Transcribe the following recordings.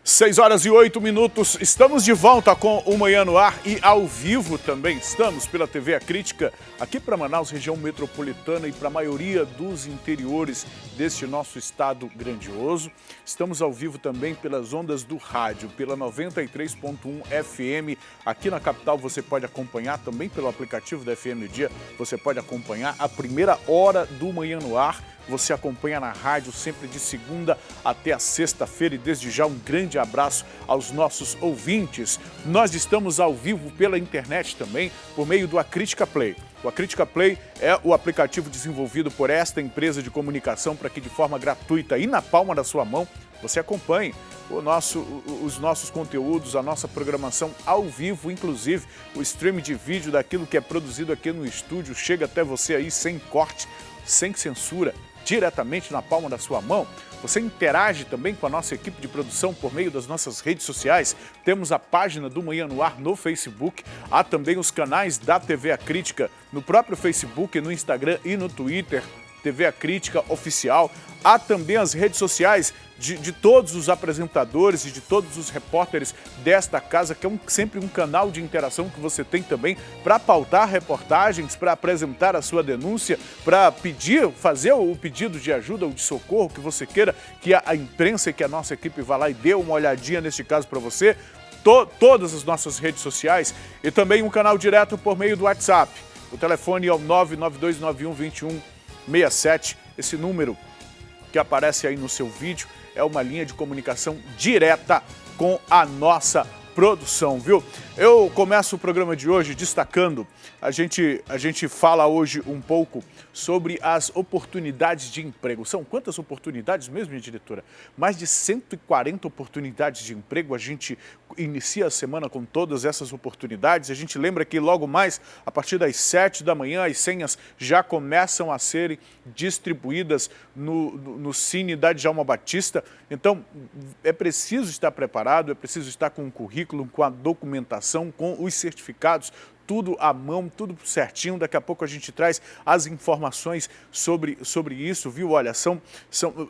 6h08, estamos de volta com o Manhã no Ar e ao vivo também estamos pela TV A Crítica, aqui para Manaus, região metropolitana e para a maioria dos interiores deste nosso estado grandioso. Estamos ao vivo também pelas ondas do rádio, pela 93.1 FM, aqui na capital você pode acompanhar também pelo aplicativo da FM Dia, você pode acompanhar a primeira hora do Manhã no Ar. Você acompanha na rádio sempre de segunda até a sexta-feira e desde já um grande abraço aos nossos ouvintes. Nós estamos ao vivo pela internet também, por meio do A Crítica Play. O A Crítica Play é o aplicativo desenvolvido por esta empresa de comunicação para que de forma gratuita e na palma da sua mão você acompanhe os nossos conteúdos, a nossa programação ao vivo, inclusive o stream de vídeo daquilo que é produzido aqui no estúdio chega até você aí sem corte, sem censura, diretamente na palma da sua mão. Você interage também com a nossa equipe de produção por meio das nossas redes sociais. Temos a página do Manhã no Ar no Facebook. Há também os canais da TV A Crítica no próprio Facebook, no Instagram e no Twitter. TV A Crítica Oficial. Há também as redes sociais de todos os apresentadores e de todos os repórteres desta casa, que é sempre um canal de interação que você tem também para pautar reportagens, para apresentar a sua denúncia, para fazer o pedido de ajuda ou de socorro que você queira, que a imprensa e que a nossa equipe vá lá e dê uma olhadinha neste caso para você. Todas as nossas redes sociais e também um canal direto por meio do WhatsApp. O telefone é o 992912167, esse número que aparece aí no seu vídeo é uma linha de comunicação direta com a nossa produção, viu? Eu começo o programa de hoje destacando, a gente fala hoje um pouco sobre as oportunidades de emprego. São quantas oportunidades mesmo, minha diretora? Mais de 140 oportunidades de emprego. A gente inicia a semana com todas essas oportunidades. A gente lembra que logo mais, a partir das 7 da manhã, as senhas já começam a serem distribuídas no Cine da Djalma Batista. Então, é preciso estar preparado, é preciso estar com o currículo, com a documentação, com os certificados, tudo à mão, tudo certinho. Daqui a pouco a gente traz as informações sobre isso, viu? Olha, são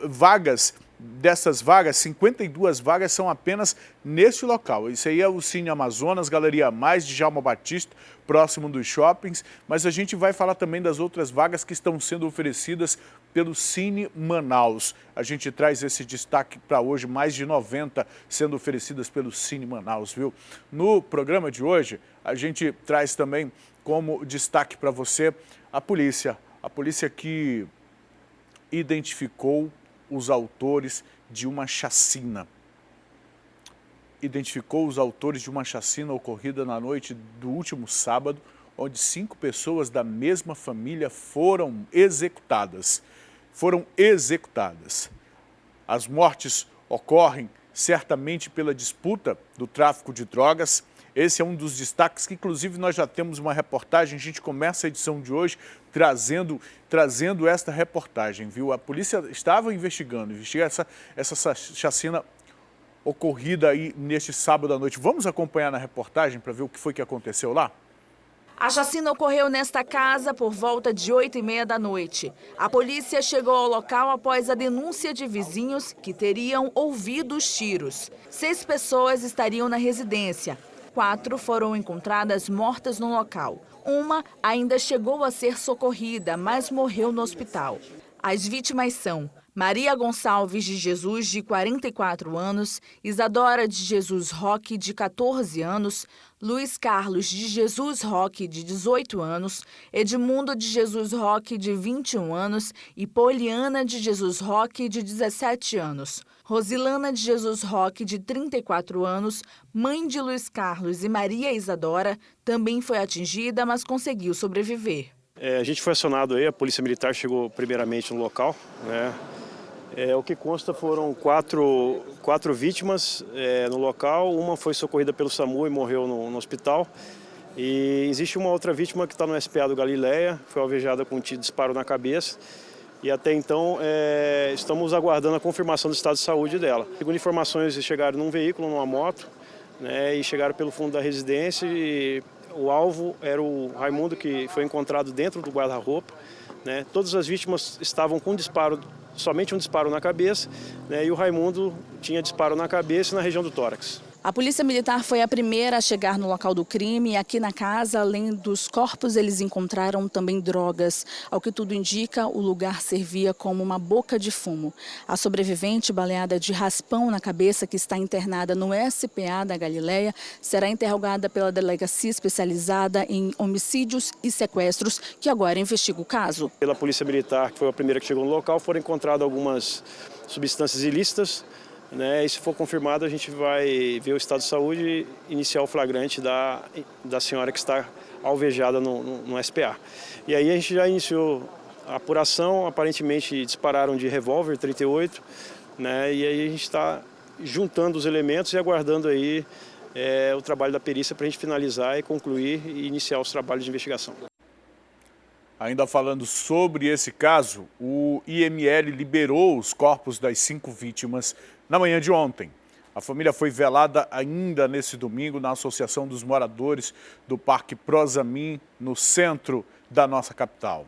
vagas, dessas vagas, 52 vagas são apenas neste local. Isso aí é o Cine Amazonas, Galeria Mais, de Djalma Batista, próximo dos shoppings, mas a gente vai falar também das outras vagas que estão sendo oferecidas pelo Cine Manaus. A gente traz esse destaque para hoje, mais de 90 sendo oferecidas pelo Cine Manaus, viu? No programa de hoje, a gente traz também como destaque para você a polícia que identificou os autores de uma chacina. Identificou os autores de uma chacina ocorrida na noite do último sábado, onde 5 pessoas da mesma família foram executadas. As mortes ocorrem certamente pela disputa do tráfico de drogas. Esse é um dos destaques que, inclusive, nós já temos uma reportagem. A gente começa a edição de hoje trazendo esta reportagem, viu? A polícia estava investigando essa chacina ocorrida aí neste sábado à noite. Vamos acompanhar na reportagem para ver o que foi que aconteceu lá? A chacina ocorreu nesta casa por volta de 8h30 da noite. A polícia chegou ao local após a denúncia de vizinhos que teriam ouvido os tiros. 6 pessoas estariam na residência. 4 foram encontradas mortas no local. Uma ainda chegou a ser socorrida, mas morreu no hospital. As vítimas são Maria Gonçalves de Jesus, de 44 anos, Isadora de Jesus Roque, de 14 anos, Luiz Carlos de Jesus Roque, de 18 anos, Edmundo de Jesus Roque, de 21 anos e Poliana de Jesus Roque, de 17 anos. Rosilana de Jesus Roque, de 34 anos, mãe de Luiz Carlos e Maria Isadora, também foi atingida, mas conseguiu sobreviver. A gente foi acionado aí, a Polícia Militar chegou primeiramente no local, né? O que consta foram quatro vítimas no local. Uma foi socorrida pelo SAMU e morreu no hospital. E existe uma outra vítima que está no SPA do Galileia, foi alvejada com um disparo na cabeça. E até então estamos aguardando a confirmação do estado de saúde dela. Segundo informações, eles chegaram num veículo, numa moto, né, e chegaram pelo fundo da residência. E o alvo era o Raimundo, que foi encontrado dentro do guarda-roupa, né? Todas as vítimas estavam com disparo somente um disparo na cabeça, né, e o Raimundo tinha disparo na cabeça e na região do tórax. A Polícia Militar foi a primeira a chegar no local do crime e aqui na casa, além dos corpos, eles encontraram também drogas. Ao que tudo indica, o lugar servia como uma boca de fumo. A sobrevivente, baleada de raspão na cabeça, que está internada no SPA da Galileia, será interrogada pela delegacia especializada em homicídios e sequestros, que agora investiga o caso. Pela Polícia Militar, que foi a primeira que chegou no local, foram encontradas algumas substâncias ilícitas, né, e se for confirmado, a gente vai ver o estado de saúde e iniciar o flagrante da senhora que está alvejada no SPA. E aí a gente já iniciou a apuração, aparentemente dispararam de revólver 38, né, e aí a gente está juntando os elementos e aguardando aí o trabalho da perícia para a gente finalizar e concluir e iniciar os trabalhos de investigação. Ainda falando sobre esse caso, o IML liberou os corpos das 5 vítimas na manhã de ontem. A família foi velada ainda nesse domingo na Associação dos Moradores do Parque Prosamin, no centro da nossa capital.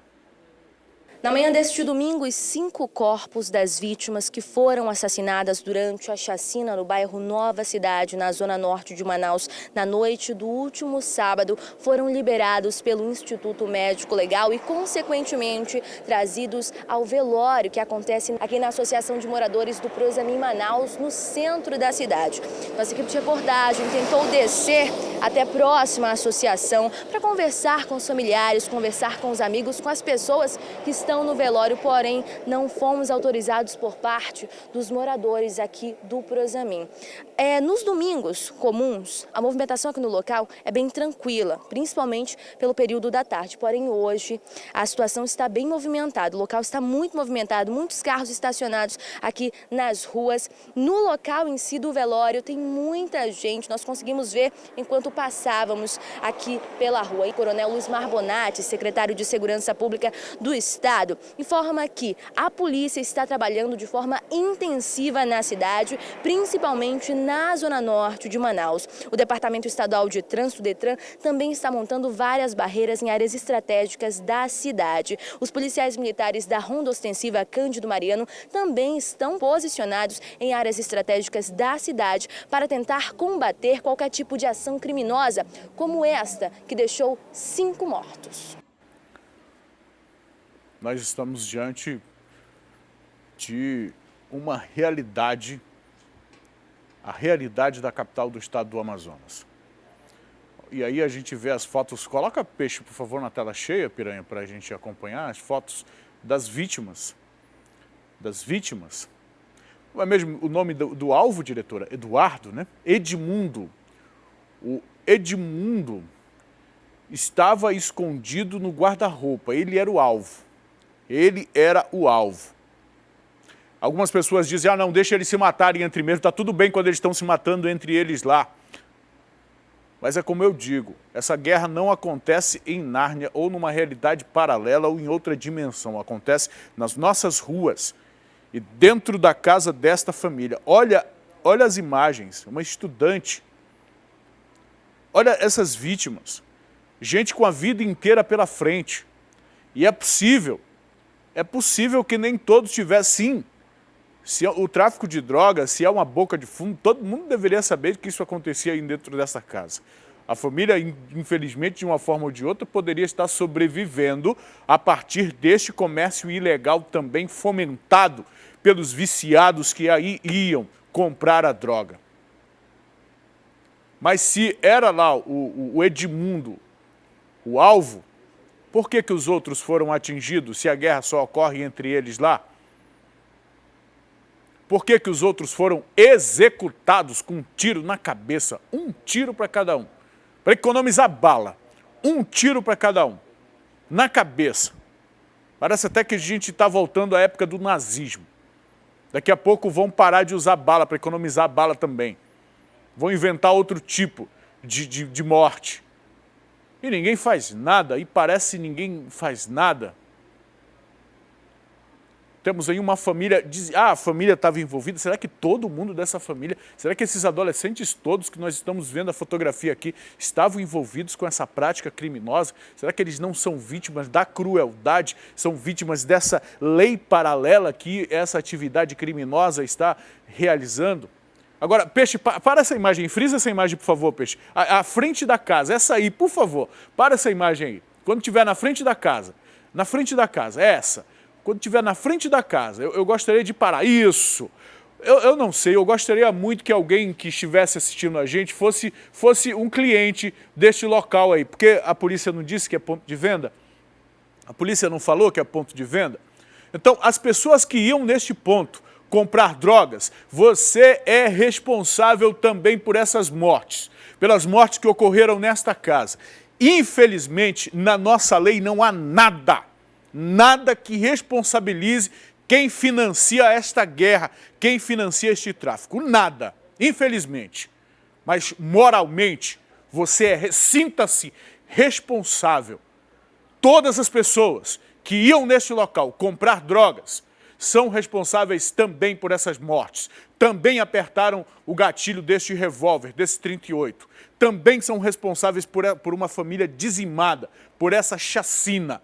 Na manhã deste domingo, os 5 corpos das vítimas que foram assassinadas durante a chacina no bairro Nova Cidade, na zona norte de Manaus, na noite do último sábado, foram liberados pelo Instituto Médico Legal e, consequentemente, trazidos ao velório que acontece aqui na Associação de Moradores do Prosamin Manaus, no centro da cidade. Nossa equipe de reportagem tentou descer até próxima à associação para conversar com os familiares, conversar com os amigos, com as pessoas que estão no velório, porém não fomos autorizados por parte dos moradores aqui do Prosamin. Nos domingos comuns, a movimentação aqui no local é bem tranquila, principalmente pelo período da tarde, porém hoje a situação está bem movimentada, o local está muito movimentado, muitos carros estacionados aqui nas ruas. No local em si do velório tem muita gente, nós conseguimos ver enquanto passávamos aqui pela rua. E Coronel Luiz Marbonati, secretário de Segurança Pública do Estado, informa que a polícia está trabalhando de forma intensiva na cidade, principalmente na zona norte de Manaus. O Departamento Estadual de Trânsito, DETRAN, também está montando várias barreiras em áreas estratégicas da cidade. Os policiais militares da Ronda Ostensiva Cândido Mariano também estão posicionados em áreas estratégicas da cidade para tentar combater qualquer tipo de ação criminosa, como esta, que deixou 5 mortos. Nós estamos diante de uma realidade, a realidade da capital do estado do Amazonas. E aí a gente vê as fotos, coloca peixe, por favor, na tela cheia, Piranha, para a gente acompanhar as fotos das vítimas. Não é mesmo o nome do alvo, diretora? Eduardo, né? Edmundo. O Edmundo estava escondido no guarda-roupa, ele era o alvo. Ele era o alvo. Algumas pessoas dizem, não, deixa eles se matarem entre mesmo, está tudo bem quando eles estão se matando entre eles lá. Mas é como eu digo, essa guerra não acontece em Nárnia ou numa realidade paralela ou em outra dimensão. Acontece nas nossas ruas e dentro da casa desta família. Olha as imagens, uma estudante. Olha essas vítimas. Gente com a vida inteira pela frente. E é possível que nem todos tivessem, sim. Se o tráfico de drogas, se é uma boca de fumo, todo mundo deveria saber que isso acontecia aí dentro dessa casa. A família, infelizmente, de uma forma ou de outra, poderia estar sobrevivendo a partir deste comércio ilegal também fomentado pelos viciados que aí iam comprar a droga. Mas se era lá o Edmundo o alvo, por que os outros foram atingidos se a guerra só ocorre entre eles lá? Por que os outros foram executados com um tiro na cabeça? Um tiro para cada um. Para economizar bala. Um tiro para cada um. Na cabeça. Parece até que a gente está voltando à época do nazismo. Daqui a pouco vão parar de usar bala para economizar bala também. Vão inventar outro tipo de morte. E ninguém faz nada, e parece que ninguém faz nada. temos aí uma família, a família estava envolvida, será que todo mundo dessa família, será que esses adolescentes todos que nós estamos vendo a fotografia aqui, estavam envolvidos com essa prática criminosa? Será que eles não são vítimas da crueldade, são vítimas dessa lei paralela que essa atividade criminosa está realizando? Agora, Peixe, para essa imagem, frisa essa imagem, por favor, Peixe. A frente da casa, essa aí, por favor, para essa imagem aí. Quando estiver na frente da casa, é essa. Quando estiver na frente da casa, eu gostaria de parar. Isso! Eu não sei, eu gostaria muito que alguém que estivesse assistindo a gente fosse um cliente deste local aí, porque a polícia não disse que é ponto de venda? A polícia não falou que é ponto de venda? Então, as pessoas que iam neste ponto comprar drogas, você é responsável também por essas mortes, pelas mortes que ocorreram nesta casa. Infelizmente, na nossa lei não há nada que responsabilize quem financia esta guerra, quem financia este tráfico. Nada, infelizmente. Mas moralmente, sinta-se responsável. Todas as pessoas que iam neste local comprar drogas são responsáveis também por essas mortes. Também apertaram o gatilho deste revólver, desse 38. Também são responsáveis por uma família dizimada, por essa chacina.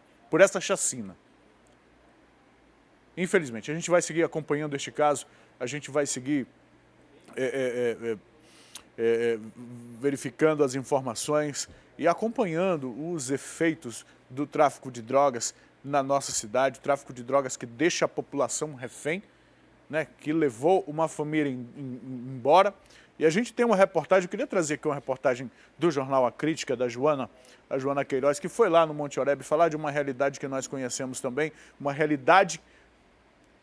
Infelizmente, a gente vai seguir acompanhando este caso, a gente vai seguir verificando as informações e acompanhando os efeitos do tráfico de drogas na nossa cidade, o tráfico de drogas que deixa a população refém, né, que levou uma família embora. E a gente tem uma reportagem, eu queria trazer aqui uma reportagem do jornal A Crítica, da Joana Queiroz, que foi lá no Monte Oreb falar de uma realidade que nós conhecemos também, uma realidade,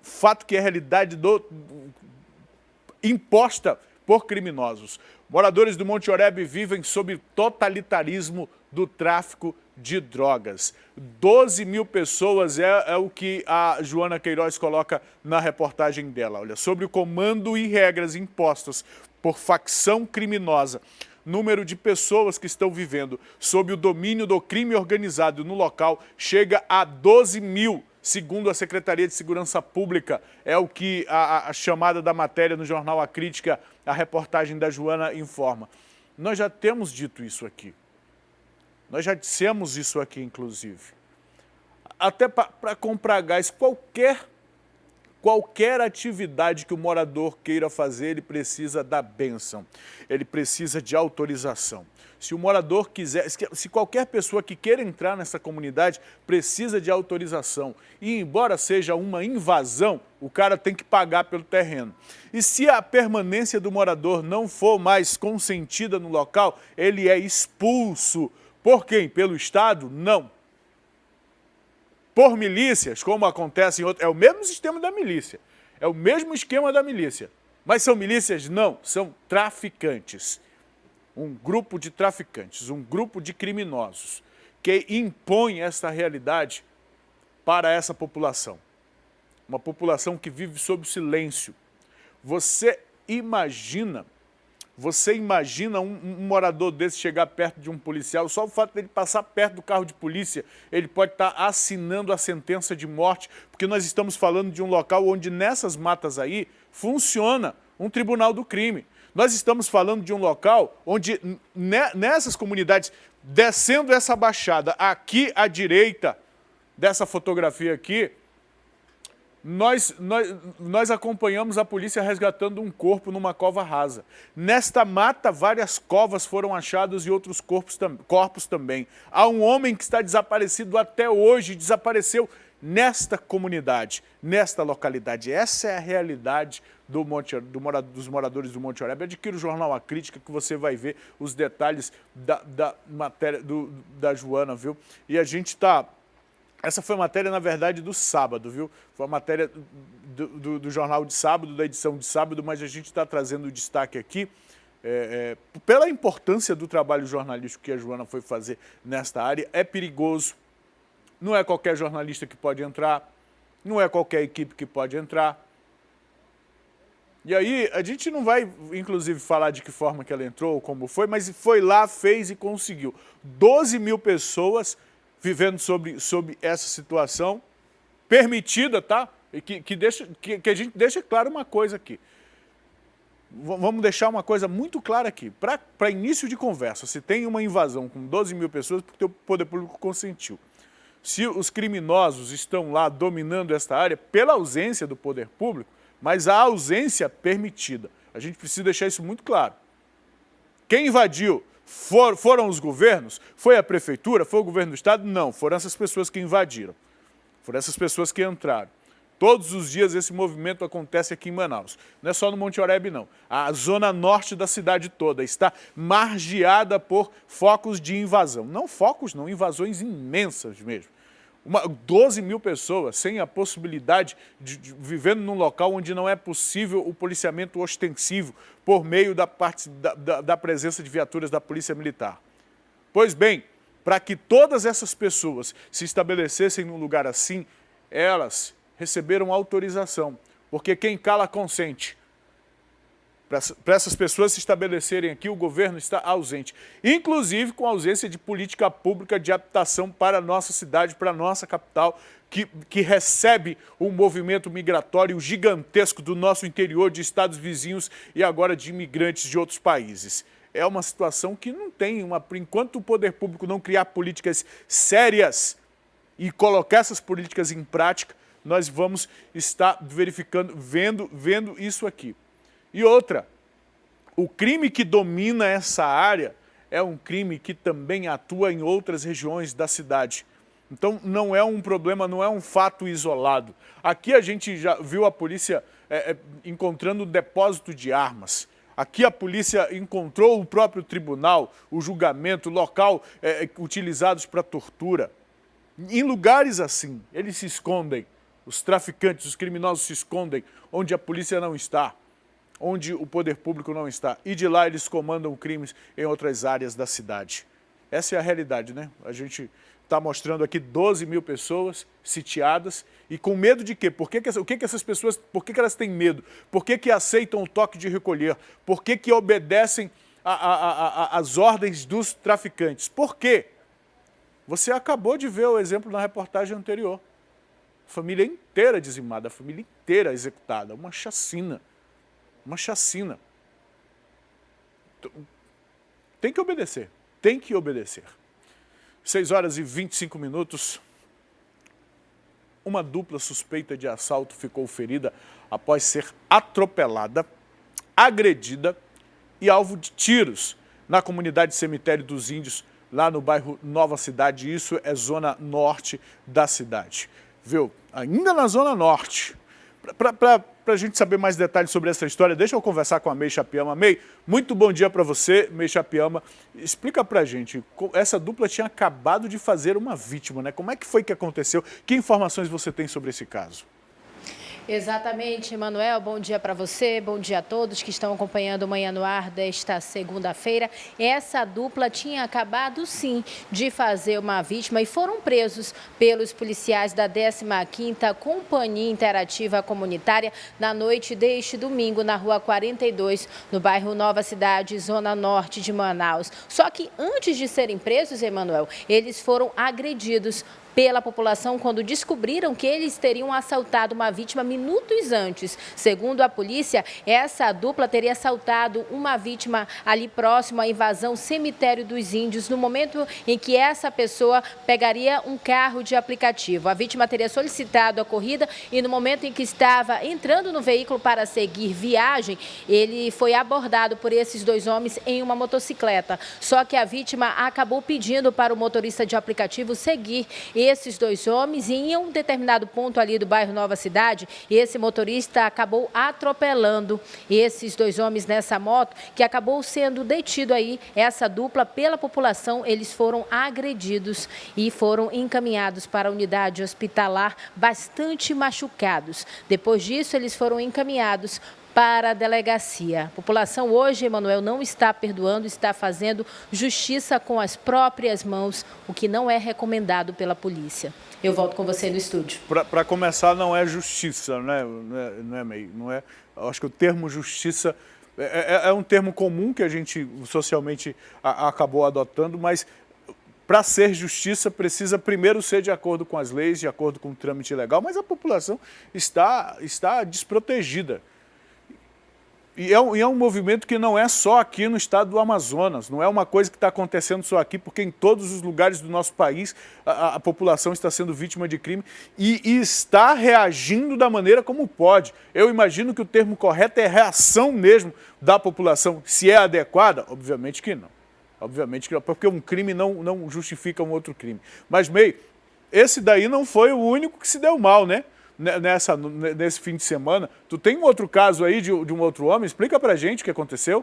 fato que é realidade imposta por criminosos. Moradores do Monte Oreb vivem sob totalitarismo do tráfico de drogas. 12 mil pessoas é o que a Joana Queiroz coloca na reportagem dela. Olha, sobre o comando e regras impostas por facção criminosa, número de pessoas que estão vivendo sob o domínio do crime organizado no local chega a 12 mil, segundo a Secretaria de Segurança Pública. É o que a chamada da matéria no jornal A Crítica, a reportagem da Joana informa. Nós já temos dito isso aqui. Nós já dissemos isso aqui, inclusive. Até para comprar gás, qualquer atividade que o morador queira fazer, ele precisa da bênção. Ele precisa de autorização. Se o morador quiser, se qualquer pessoa que queira entrar nessa comunidade, precisa de autorização. E embora seja uma invasão, o cara tem que pagar pelo terreno. E se a permanência do morador não for mais consentida no local, ele é expulso. Por quem? Pelo Estado? Não. Por milícias, como acontece em outros... É o mesmo sistema da milícia. É o mesmo esquema da milícia. Mas são milícias? Não. São traficantes. Um grupo de traficantes, um grupo de criminosos que impõe essa realidade para essa população. Uma população que vive sob silêncio. Você imagina um morador desse chegar perto de um policial, só o fato dele passar perto do carro de polícia, ele pode estar assinando a sentença de morte, porque nós estamos falando de um local onde nessas matas aí funciona um tribunal do crime. Nós estamos falando de um local onde nessas comunidades, descendo essa baixada aqui à direita dessa fotografia aqui, nós acompanhamos a polícia resgatando um corpo numa cova rasa. Nesta mata, várias covas foram achadas e outros corpos também. Há um homem que está desaparecido até hoje, desapareceu nesta comunidade, nesta localidade. Essa é a realidade dos moradores do Monte Oreb. Adquira o jornal A Crítica que você vai ver os detalhes da matéria da Joana, viu? E a gente está... Essa foi a matéria, na verdade, do sábado, viu? Foi a matéria do jornal de sábado, da edição de sábado, mas a gente está trazendo o destaque aqui pela importância do trabalho jornalístico que a Joana foi fazer nesta área. É perigoso, não é qualquer jornalista que pode entrar, não é qualquer equipe que pode entrar. E aí, a gente não vai, inclusive, falar de que forma que ela entrou, como foi, mas foi lá, fez e conseguiu. 12 mil pessoas vivendo sob essa situação, permitida, tá? e que a gente deixe claro uma coisa aqui. Vamos deixar uma coisa muito clara aqui. Para início de conversa, se tem uma invasão com 12 mil pessoas, porque o poder público consentiu. Se os criminosos estão lá dominando esta área pela ausência do poder público, mas a ausência permitida. A gente precisa deixar isso muito claro. Quem invadiu foram os governos? Foi a prefeitura? Foi o governo do estado? Não, foram essas pessoas que invadiram. Foram essas pessoas que entraram. Todos os dias esse movimento acontece aqui em Manaus. Não é só no Monte Oreb, não. A zona norte da cidade toda está margeada por focos de invasão. Não focos, não, invasões imensas mesmo. 12 mil pessoas sem a possibilidade de vivendo num local onde não é possível o policiamento ostensivo por meio da presença de viaturas da Polícia Militar. Pois bem, para que todas essas pessoas se estabelecessem num lugar assim, elas receberam autorização, porque quem cala consente. Para essas pessoas se estabelecerem aqui, o governo está ausente, inclusive com a ausência de política pública de habitação para a nossa cidade, para a nossa capital, que recebe um movimento migratório gigantesco do nosso interior, de estados vizinhos e agora de imigrantes de outros países. É uma situação que não tem, enquanto o poder público não criar políticas sérias e colocar essas políticas em prática, nós vamos estar verificando, vendo isso aqui. E outra, o crime que domina essa área é um crime que também atua em outras regiões da cidade. Então não é um problema, não é um fato isolado. Aqui a gente já viu a polícia encontrando depósito de armas. Aqui a polícia encontrou o próprio tribunal, o julgamento, o local utilizados para tortura. Em lugares assim, eles se escondem. Os traficantes, os criminosos se escondem onde a polícia não está, onde o poder público não está. E de lá eles comandam crimes em outras áreas da cidade. Essa é a realidade, né? A gente está mostrando aqui 12 mil pessoas sitiadas e com medo de quê? Por que essas pessoas, por que elas têm medo? Por que aceitam o toque de recolher? Por que obedecem às ordens dos traficantes? Por quê? Você acabou de ver o exemplo na reportagem anterior. Família inteira dizimada, a família inteira executada, uma chacina. Uma chacina. Tem que obedecer, tem que obedecer. 6 horas e 25 minutos. Uma dupla suspeita de assalto ficou ferida após ser atropelada, agredida e alvo de tiros na comunidade Cemitério dos Índios, lá no bairro Nova Cidade. Isso é zona norte da cidade. Viu? Ainda na zona norte. Para a gente saber mais detalhes sobre essa história, deixa eu conversar com a May Chapiama. May, muito bom dia para você, May Chapiama. Explica para a gente, essa dupla tinha acabado de fazer uma vítima, né? Como é que foi que aconteceu? Que informações você tem sobre esse caso? Exatamente, Emanuel. Bom dia para você, bom dia a todos que estão acompanhando o Manhã no Ar desta segunda-feira. Essa dupla tinha acabado, sim, de fazer uma vítima e foram presos pelos policiais da 15ª Companhia Interativa Comunitária na noite deste domingo, na Rua 42, no bairro Nova Cidade, zona norte de Manaus. Só que antes de serem presos, Emanuel, eles foram agredidos pela população quando descobriram que eles teriam assaltado uma vítima minutos antes. Segundo a polícia, essa dupla teria assaltado uma vítima ali próximo à invasão Cemitério dos Índios, no momento em que essa pessoa pegaria um carro de aplicativo. A vítima teria solicitado a corrida e no momento em que estava entrando no veículo para seguir viagem, ele foi abordado por esses dois homens em uma motocicleta. Só que a vítima acabou pedindo para o motorista de aplicativo seguir esses dois homens e em um determinado ponto ali do bairro Nova Cidade, esse motorista acabou atropelando esses dois homens nessa moto, que acabou sendo detido aí, essa dupla, pela população. Eles foram agredidos e foram encaminhados para a unidade hospitalar bastante machucados. Depois disso, eles foram encaminhados para a delegacia. A população hoje, Emanuel, não está perdoando, está fazendo justiça com as próprias mãos, o que não é recomendado pela polícia. Eu volto com você no estúdio. Para começar, não é justiça, né? Não é meio, não é. Eu acho que o termo justiça é um termo comum que a gente socialmente acabou adotando, mas para ser justiça precisa primeiro ser de acordo com as leis, de acordo com o trâmite legal, mas a população está desprotegida. E é um movimento que não é só aqui no estado do Amazonas, não é uma coisa que está acontecendo só aqui, porque em todos os lugares do nosso país a população está sendo vítima de crime e está reagindo da maneira como pode. Eu imagino que o termo correto é reação mesmo da população. Se é adequada, obviamente que não. Obviamente que não, porque um crime não justifica um outro crime. Mas, May, esse daí não foi o único que se deu mal, né? Nesse fim de semana. Tu tem um outro caso aí de um outro homem? Explica pra gente o que aconteceu.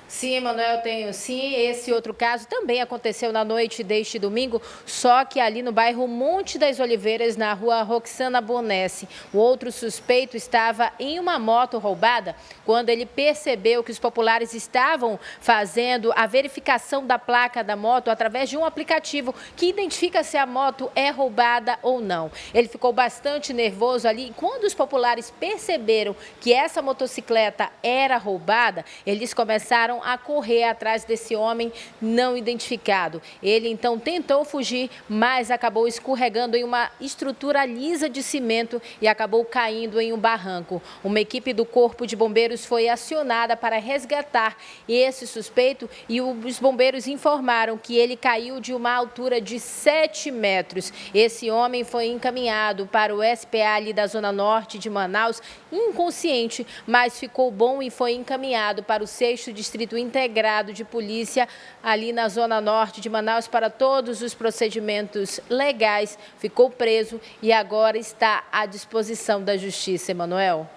Sim, Emanuel, tenho sim. Esse outro caso também aconteceu na noite deste domingo, só que ali no bairro Monte das Oliveiras, na rua Roxana Bonesse. O outro suspeito estava em uma moto roubada quando ele percebeu que os populares estavam fazendo a verificação da placa da moto através de um aplicativo que identifica se a moto é roubada ou não. Ele ficou bastante nervoso ali e quando os populares perceberam que essa motocicleta era roubada, eles começaram a correr atrás desse homem não identificado. Ele então tentou fugir, mas acabou escorregando em uma estrutura lisa de cimento e acabou caindo em um barranco. Uma equipe do Corpo de Bombeiros foi acionada para resgatar esse suspeito e os bombeiros informaram que ele caiu de uma altura de 7 metros. Esse homem foi encaminhado para o SPA ali da Zona Norte de Manaus, inconsciente, mas ficou bom e foi encaminhado para o 6º Distrito Integrado de Polícia, ali na Zona Norte de Manaus, para todos os procedimentos legais. Ficou preso e agora está à disposição da Justiça, Emanuel.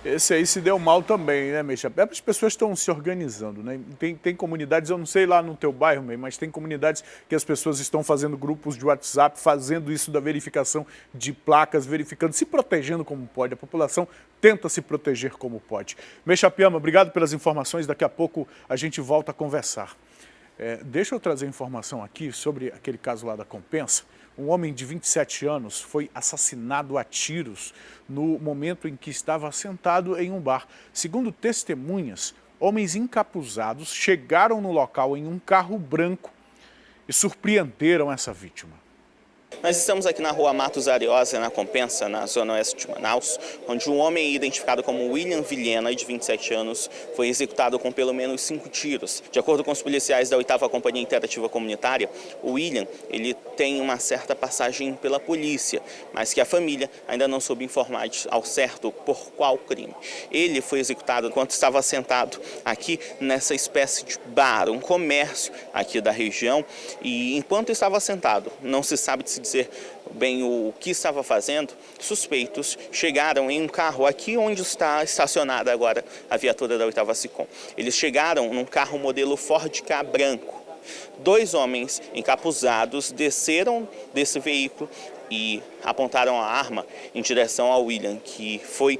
Esse aí se deu mal também, né, Meixa? As pessoas estão se organizando, né? Tem comunidades, eu não sei lá no teu bairro, mas tem comunidades que as pessoas estão fazendo grupos de WhatsApp, fazendo isso da verificação de placas, verificando, se protegendo como pode. A população tenta se proteger como pode. Meixa Piama, obrigado pelas informações. Daqui a pouco a gente volta a conversar. Deixa eu trazer informação aqui sobre aquele caso lá da Compensa. Um homem de 27 anos foi assassinado a tiros no momento em que estava sentado em um bar. Segundo testemunhas, homens encapuzados chegaram no local em um carro branco e surpreenderam essa vítima. Nós estamos aqui na rua Matos Ariosa, na Compensa, na zona oeste de Manaus, onde um homem identificado como William Vilhena, de 27 anos, foi executado com pelo menos 5 tiros. De acordo com os policiais da 8ª Companhia Interativa Comunitária, o William ele tem uma certa passagem pela polícia, mas que a família ainda não soube informar ao certo por qual crime. Ele foi executado enquanto estava sentado aqui nessa espécie de bar, um comércio aqui da região, e enquanto estava sentado, não se sabe de se dizer bem o que estava fazendo, suspeitos chegaram em um carro aqui onde está estacionada agora a viatura da 8ª SICOM. Eles chegaram num carro modelo Ford Ka branco. 2 homens encapuzados desceram desse veículo e apontaram a arma em direção ao William, que foi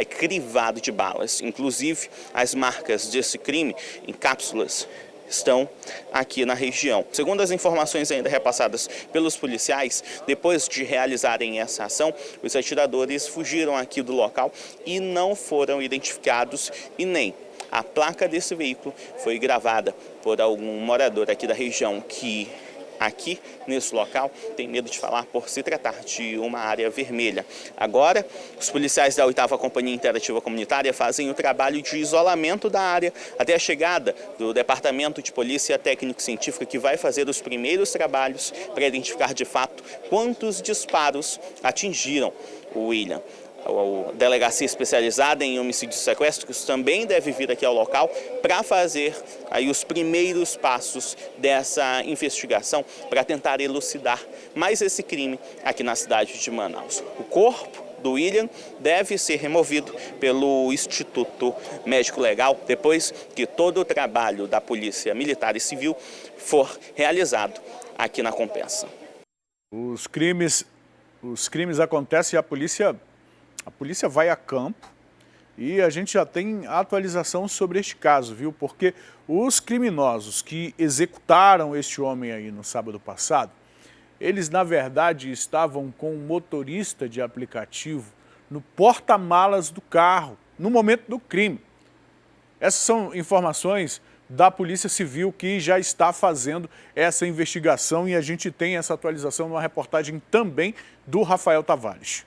crivado de balas. Inclusive, as marcas desse crime em cápsulas estão aqui na região. Segundo as informações ainda repassadas pelos policiais, depois de realizarem essa ação, os atiradores fugiram aqui do local e não foram identificados e nem a placa desse veículo foi gravada por algum morador aqui da região que aqui nesse local tem medo de falar por se tratar de uma área vermelha. Agora, os policiais da 8ª Companhia Interativa Comunitária fazem o trabalho de isolamento da área até a chegada do Departamento de Polícia Técnico-Científica, que vai fazer os primeiros trabalhos para identificar de fato quantos disparos atingiram o William. A delegacia especializada em homicídios e sequestros também deve vir aqui ao local para fazer aí os primeiros passos dessa investigação para tentar elucidar mais esse crime aqui na cidade de Manaus. O corpo do William deve ser removido pelo Instituto Médico Legal depois que todo o trabalho da Polícia Militar e Civil for realizado aqui na Compensa. Os crimes acontecem e a polícia vai a campo e a gente já tem atualização sobre este caso, viu? Porque os criminosos que executaram este homem aí no sábado passado, eles na verdade estavam com um motorista de aplicativo no porta-malas do carro, no momento do crime. Essas são informações da Polícia Civil, que já está fazendo essa investigação, e a gente tem essa atualização numa reportagem também do Rafael Tavares.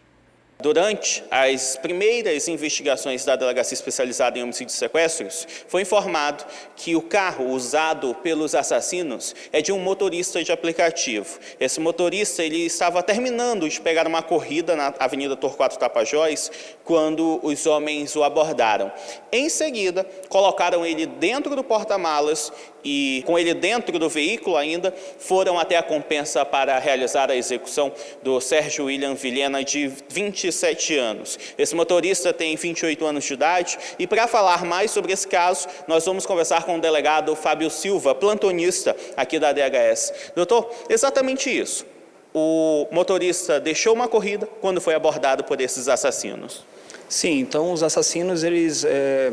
Durante as primeiras investigações da Delegacia Especializada em Homicídios e Sequestros, foi informado que o carro usado pelos assassinos é de um motorista de aplicativo. Esse motorista ele estava terminando de pegar uma corrida na Avenida Torquato Tapajós quando os homens o abordaram. Em seguida, colocaram ele dentro do porta-malas e, com ele dentro do veículo ainda, foram até a Compensa para realizar a execução do Sérgio William Vilhena, de 27 anos. Esse motorista tem 28 anos de idade e, para falar mais sobre esse caso, nós vamos conversar com o delegado Fábio Silva, plantonista aqui da DHS. Doutor, exatamente isso. O motorista deixou uma corrida quando foi abordado por esses assassinos. Sim, então os assassinos eles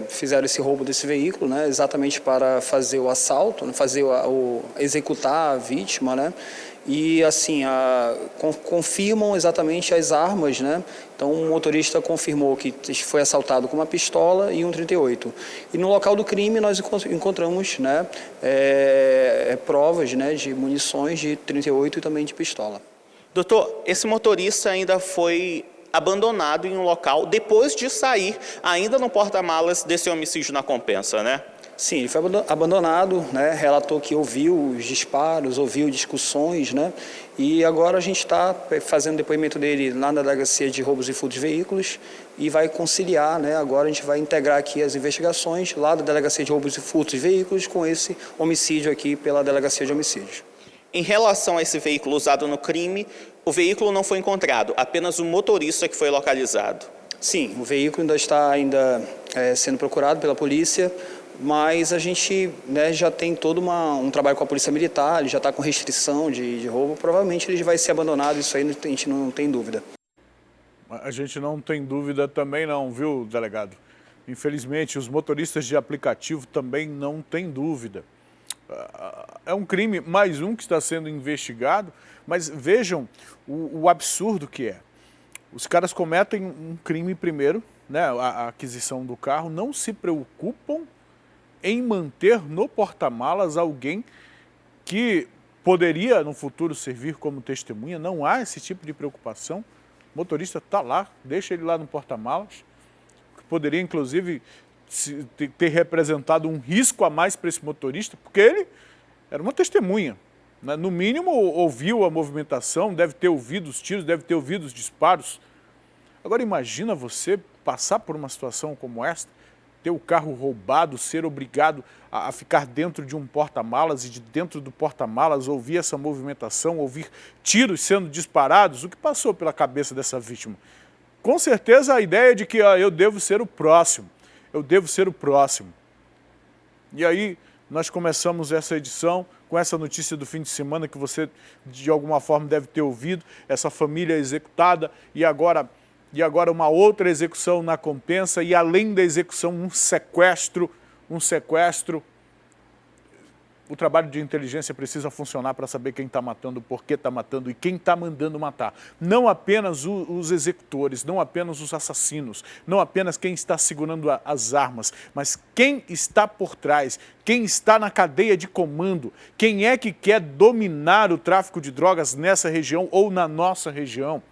fizeram esse roubo desse veículo, né, exatamente para fazer o assalto, né, executar a vítima, né, e assim confirmam exatamente as armas, né. Então o motorista confirmou que foi assaltado com uma pistola e um 38. E no local do crime nós encontramos, né, provas, né, de munições de 38 e também de pistola. Doutor, esse motorista ainda foi abandonado em um local depois de sair ainda no porta-malas desse homicídio na Compensa, né? Sim, ele foi abandonado, né? Relatou que ouviu os disparos, ouviu discussões, né? E agora a gente está fazendo depoimento dele lá na Delegacia de Roubos e Furtos de Veículos e vai conciliar, né? Agora a gente vai integrar aqui as investigações lá da Delegacia de Roubos e Furtos de Veículos com esse homicídio aqui pela Delegacia de Homicídios. Em relação a esse veículo usado no crime, o veículo não foi encontrado, apenas o motorista que foi localizado. Sim, o veículo ainda está sendo procurado pela polícia, mas a gente, né, já tem todo um trabalho com a Polícia Militar, ele já está com restrição de roubo, provavelmente ele vai ser abandonado, isso aí a gente não tem dúvida. A gente não tem dúvida também não, viu, delegado? Infelizmente, os motoristas de aplicativo também não têm dúvida. É um crime, mais um que está sendo investigado, mas vejam o absurdo que é. Os caras cometem um crime primeiro, né, a aquisição do carro, não se preocupam em manter no porta-malas alguém que poderia no futuro servir como testemunha. Não há esse tipo de preocupação. O motorista está lá, deixa ele lá no porta-malas, que poderia inclusive ter representado um risco a mais para esse motorista, porque ele era uma testemunha, né? No mínimo ouviu a movimentação, deve ter ouvido os tiros, deve ter ouvido os disparos. Agora imagina você passar por uma situação como esta, ter o carro roubado, ser obrigado a ficar dentro de um porta-malas e de dentro do porta-malas ouvir essa movimentação, ouvir tiros sendo disparados. O que passou pela cabeça dessa vítima? Com certeza a ideia de que eu devo ser o próximo. Eu devo ser o próximo. E aí nós começamos essa edição com essa notícia do fim de semana que você de alguma forma deve ter ouvido, essa família executada e agora uma outra execução na Compensa e além da execução um sequestro. O trabalho de inteligência precisa funcionar para saber quem está matando, por que está matando e quem está mandando matar. Não apenas os executores, não apenas os assassinos, não apenas quem está segurando as armas, mas quem está por trás, quem está na cadeia de comando, quem é que quer dominar o tráfico de drogas nessa região ou na nossa região.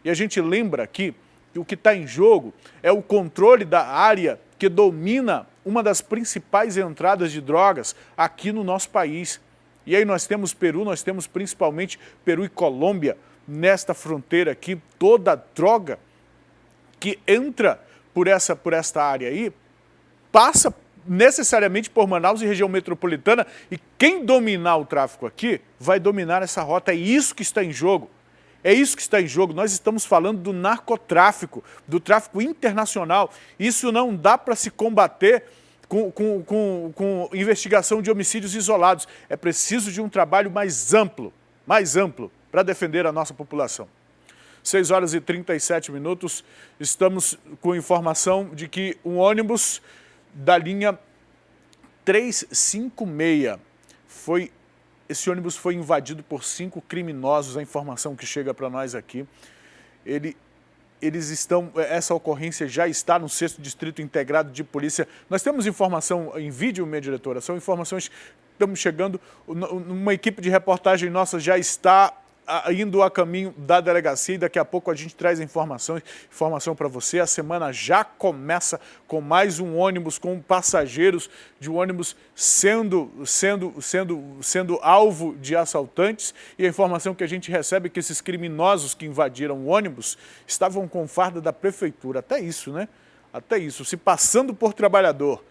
E a gente lembra aqui que o que está em jogo é o controle da área que domina uma das principais entradas de drogas aqui no nosso país. E aí nós temos Peru, nós temos principalmente Peru e Colômbia nesta fronteira aqui. Toda droga que entra por esta área aí passa necessariamente por Manaus e região metropolitana e quem dominar o tráfico aqui vai dominar essa rota. É isso que está em jogo. É isso que está em jogo. Nós estamos falando do narcotráfico, do tráfico internacional. Isso não dá para se combater com investigação de homicídios isolados. É preciso de um trabalho mais amplo para defender a nossa população. 6 horas e 37 minutos, estamos com informação de que um ônibus da linha 356 esse ônibus foi invadido por 5 criminosos, a informação que chega para nós aqui. Ele essa ocorrência já está no 6º Distrito Integrado de Polícia. Nós temos informação em vídeo, minha diretora, são informações que estamos chegando, uma equipe de reportagem nossa já está indo a caminho da delegacia e daqui a pouco a gente traz informação para você. A semana já começa com mais um ônibus, com passageiros de ônibus sendo alvo de assaltantes, e a informação que a gente recebe é que esses criminosos que invadiram o ônibus estavam com farda da prefeitura. Até isso, né? Até isso, se passando por trabalhadores.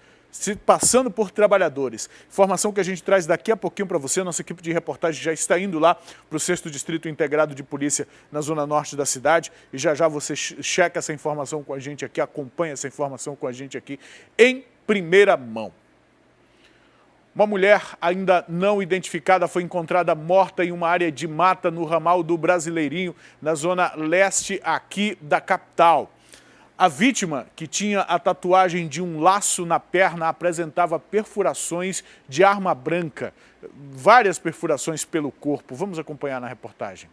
Informação que a gente traz daqui a pouquinho para você. Nossa equipe de reportagem já está indo lá para o 6º Distrito Integrado de Polícia na zona norte da cidade e já você checa essa informação com a gente aqui, acompanha essa informação com a gente aqui em primeira mão. Uma mulher ainda não identificada foi encontrada morta em uma área de mata no ramal do Brasileirinho, na zona leste aqui da capital. A vítima, que tinha a tatuagem de um laço na perna, apresentava perfurações de arma branca, várias perfurações pelo corpo. Vamos acompanhar na reportagem.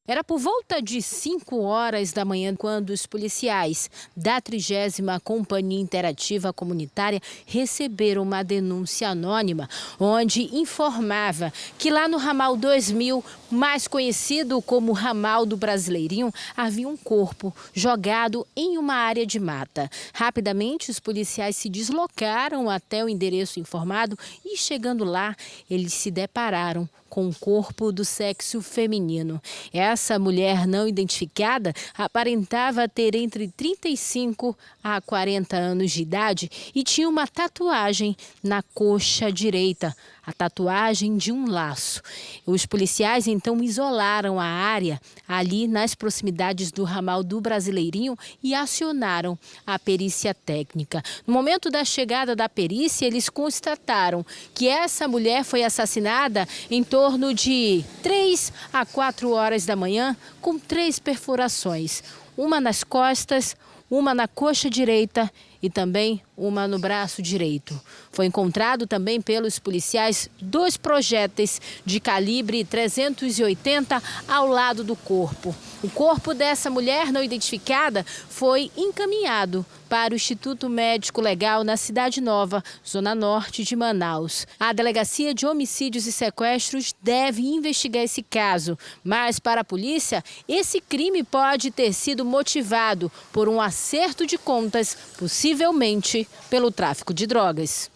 Era por volta de 5 horas da manhã quando os policiais da 30ª Companhia Interativa Comunitária receberam uma denúncia anônima, onde informava que lá no ramal 2000, mais conhecido como ramal do Brasileirinho, havia um corpo jogado em uma área de mata. Rapidamente, os policiais se deslocaram até o endereço informado e, chegando lá, eles se depararam com o corpo do sexo feminino. Essa mulher não identificada aparentava ter entre 35 a 40 anos de idade e tinha uma tatuagem na coxa direita, a tatuagem de um laço. Os policiais então isolaram a área ali nas proximidades do ramal do Brasileirinho e acionaram a perícia técnica. No momento da chegada da perícia, eles constataram que essa mulher foi assassinada em torno de 3 a 4 horas da manhã com 3 perfurações, uma nas costas, uma na coxa direita e também uma no braço direito. Foi encontrado também pelos policiais 2 projéteis de calibre 380 ao lado do corpo. O corpo dessa mulher não identificada foi encaminhado para o Instituto Médico Legal na Cidade Nova, zona norte de Manaus. A Delegacia de Homicídios e Sequestros deve investigar esse caso, mas para a polícia, esse crime pode ter sido motivado por um acerto de contas, possivelmente pelo tráfico de drogas.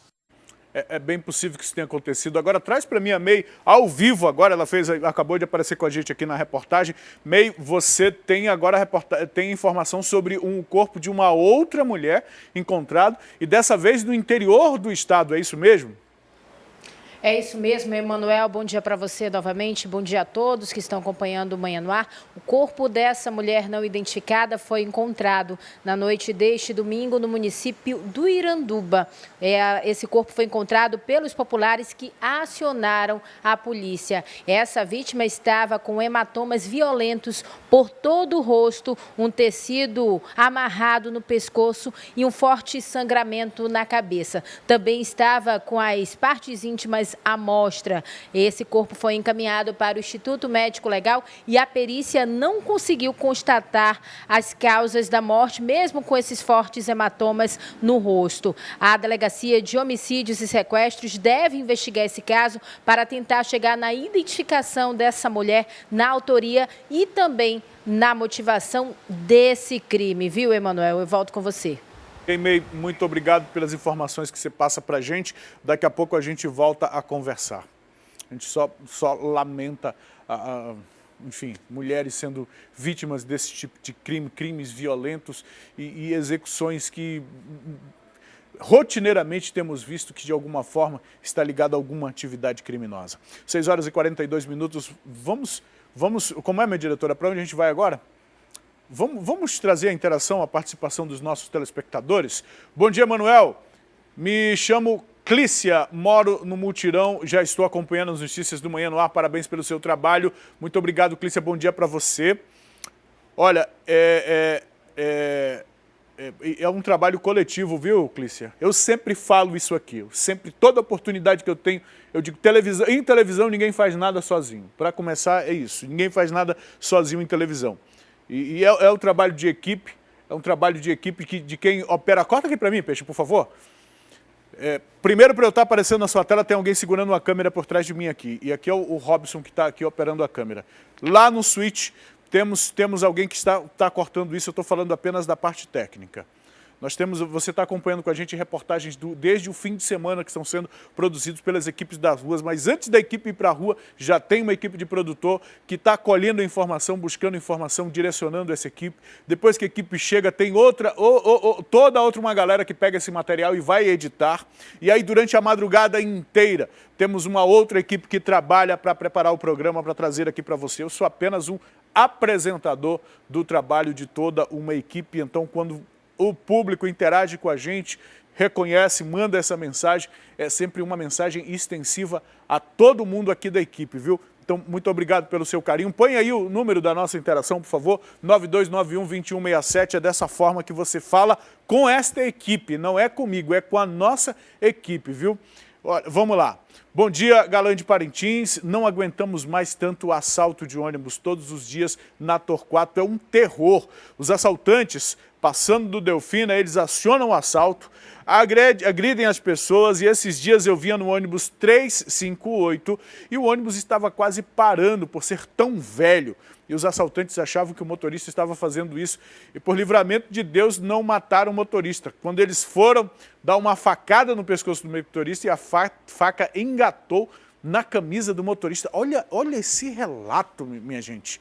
É bem possível que isso tenha acontecido. Agora traz para mim a May ao vivo agora, acabou de aparecer com a gente aqui na reportagem. May, você tem agora tem informação sobre um corpo de uma outra mulher encontrado e dessa vez no interior do estado, é isso mesmo? É isso mesmo, Emanuel. Bom dia para você novamente. Bom dia a todos que estão acompanhando o Manhã no Ar. O corpo dessa mulher não identificada foi encontrado na noite deste domingo no município do Iranduba. Esse corpo foi encontrado pelos populares que acionaram a polícia. Essa vítima estava com hematomas violentos por todo o rosto, um tecido amarrado no pescoço e um forte sangramento na cabeça. Também estava com as partes íntimas à mostra. Esse corpo foi encaminhado para o Instituto Médico Legal e a perícia não conseguiu constatar as causas da morte, mesmo com esses fortes hematomas no rosto. A Delegacia de Homicídios e Sequestros deve investigar esse caso para tentar chegar na identificação dessa mulher, na autoria e também na motivação desse crime. Viu, Emanuel? Eu volto com você. May, muito obrigado pelas informações que você passa para a gente. Daqui a pouco a gente volta a conversar. A gente só lamenta, enfim, mulheres sendo vítimas desse tipo de crime, crimes violentos e execuções que rotineiramente temos visto que de alguma forma está ligado a alguma atividade criminosa. 6 horas e 42 minutos. Vamos, como é, minha diretora, para onde a gente vai agora? Vamos trazer a interação, a participação dos nossos telespectadores. Bom dia, Manuel. Me chamo Clícia, moro no Mutirão, já estou acompanhando as notícias do Manhã no Ar. Parabéns pelo seu trabalho. Muito obrigado, Clícia. Bom dia para você. Olha, é um trabalho coletivo, viu, Clícia? Eu sempre falo isso aqui. Toda oportunidade que eu tenho, eu digo, em televisão ninguém faz nada sozinho. Para começar, é isso. Ninguém faz nada sozinho em televisão. E é um trabalho de equipe, de quem opera. Corta aqui para mim, Peixe, por favor. Primeiro, para eu estar aparecendo na sua tela, tem alguém segurando uma câmera por trás de mim aqui. E aqui é o Robson que está aqui operando a câmera. Lá no switch, temos alguém que está cortando isso, eu estou falando apenas da parte técnica. Você está acompanhando com a gente reportagens desde o fim de semana que estão sendo produzidos pelas equipes das ruas, mas antes da equipe ir para a rua, já tem uma equipe de produtor que está colhendo informação, buscando informação, direcionando essa equipe. Depois que a equipe chega, tem toda uma galera que pega esse material e vai editar. E aí, durante a madrugada inteira, temos uma outra equipe que trabalha para preparar o programa, para trazer aqui para você. Eu sou apenas um apresentador do trabalho de toda uma equipe, então quando o público interage com a gente, reconhece, manda essa mensagem, é sempre uma mensagem extensiva a todo mundo aqui da equipe, viu? Então, muito obrigado pelo seu carinho. Põe aí o número da nossa interação, por favor, 9291-2167, é dessa forma que você fala com esta equipe, não é comigo, é com a nossa equipe, viu? Olha, vamos lá. Bom dia, Galã de Parintins. Não aguentamos mais tanto assalto de ônibus todos os dias na Torquato. É um terror. Os assaltantes, passando do Delfina, eles acionam o assalto, agridem as pessoas e esses dias eu via no ônibus 358 e o ônibus estava quase parando por ser tão velho. E os assaltantes achavam que o motorista estava fazendo isso e, por livramento de Deus, não mataram o motorista. Quando eles foram dar uma facada no pescoço do motorista e a faca engatou na camisa do motorista. Olha esse relato, minha gente.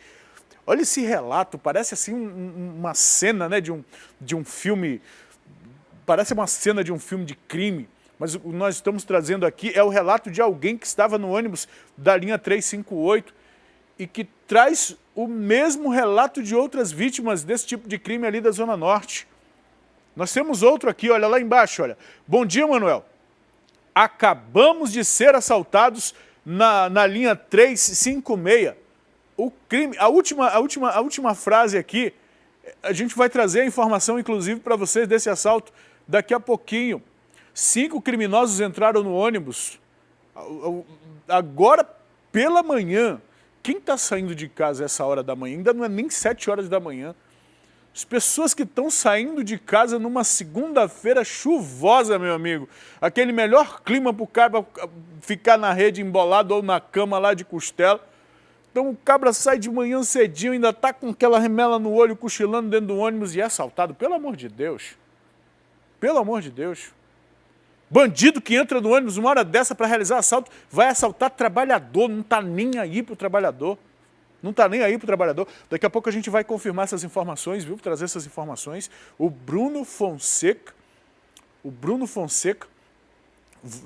Olha esse relato, parece assim uma cena, né, de um filme, parece uma cena de um filme de crime. Mas o que nós estamos trazendo aqui é o relato de alguém que estava no ônibus da linha 358 e que traz o mesmo relato de outras vítimas desse tipo de crime ali da Zona Norte. Nós temos outro aqui, olha lá embaixo, olha. Bom dia, Manuel. Acabamos de ser assaltados na linha 356. O crime, a última frase aqui, a gente vai trazer a informação, inclusive, para vocês desse assalto daqui a pouquinho. 5 criminosos entraram no ônibus. Agora, pela manhã, quem está saindo de casa essa hora da manhã? Ainda não é nem 7 horas da manhã. As pessoas que estão saindo de casa numa segunda-feira chuvosa, meu amigo. Aquele melhor clima para o cara ficar na rede embolado ou na cama lá de costela. Então o cabra sai de manhã cedinho, ainda está com aquela remela no olho, cochilando dentro do ônibus e é assaltado. Pelo amor de Deus. Pelo amor de Deus. Bandido que entra no ônibus uma hora dessa para realizar assalto, vai assaltar trabalhador, não está nem aí para o trabalhador. Não está nem aí para o trabalhador. Daqui a pouco a gente vai confirmar essas informações, viu? Trazer essas informações. O Bruno Fonseca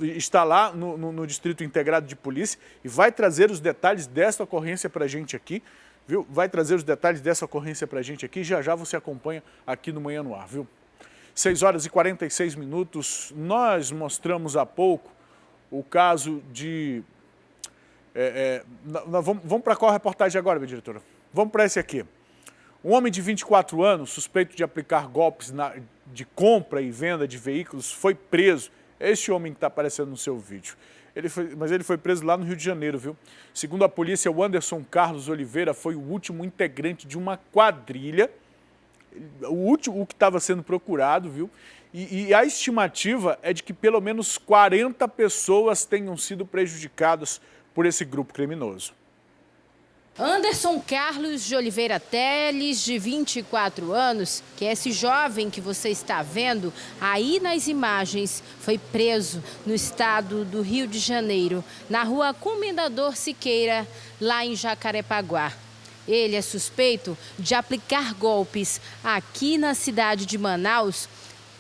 está lá no Distrito Integrado de Polícia e vai trazer os detalhes dessa ocorrência para a gente aqui, viu? Vai trazer os detalhes dessa ocorrência para a gente aqui. Já já você acompanha aqui no Manhã no Ar, viu? 6 horas e 46 minutos. Nós mostramos há pouco o caso de... vamos para qual reportagem agora, minha diretora? Vamos para esse aqui. Um homem de 24 anos, suspeito de aplicar golpes de compra e venda de veículos, foi preso. É este homem que está aparecendo no seu vídeo. Mas ele foi preso lá no Rio de Janeiro, viu? Segundo a polícia, o Anderson Carlos Oliveira foi o último integrante de uma quadrilha, o que estava sendo procurado, viu? E a estimativa é de que pelo menos 40 pessoas tenham sido prejudicadas por esse grupo criminoso. Anderson Carlos de Oliveira Teles, de 24 anos, que é esse jovem que você está vendo aí nas imagens, foi preso no estado do Rio de Janeiro, na rua Comendador Siqueira, lá em Jacarepaguá. Ele é suspeito de aplicar golpes aqui na cidade de Manaus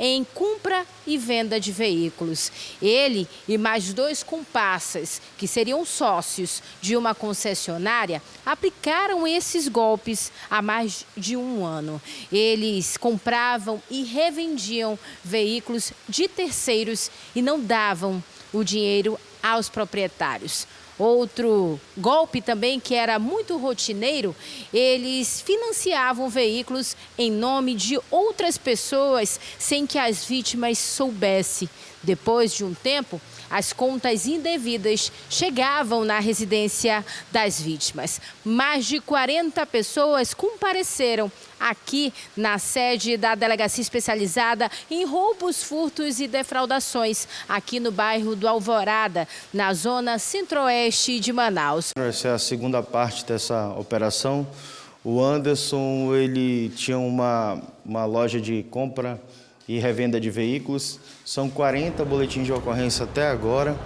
em compra e venda de veículos. Ele e mais 2 comparsas, que seriam sócios de uma concessionária, aplicaram esses golpes há mais de 1 ano. Eles compravam e revendiam veículos de terceiros e não davam o dinheiro aos proprietários. Outro golpe também que era muito rotineiro, eles financiavam veículos em nome de outras pessoas sem que as vítimas soubessem. Depois de um tempo, as contas indevidas chegavam na residência das vítimas. Mais de 40 pessoas compareceram aqui na sede da Delegacia Especializada em Roubos, Furtos e Defraudações, aqui no bairro do Alvorada, na zona centro-oeste de Manaus. Essa é a segunda parte dessa operação. O Anderson, ele tinha uma loja de compra e revenda de veículos. São 40 boletins de ocorrência até agora.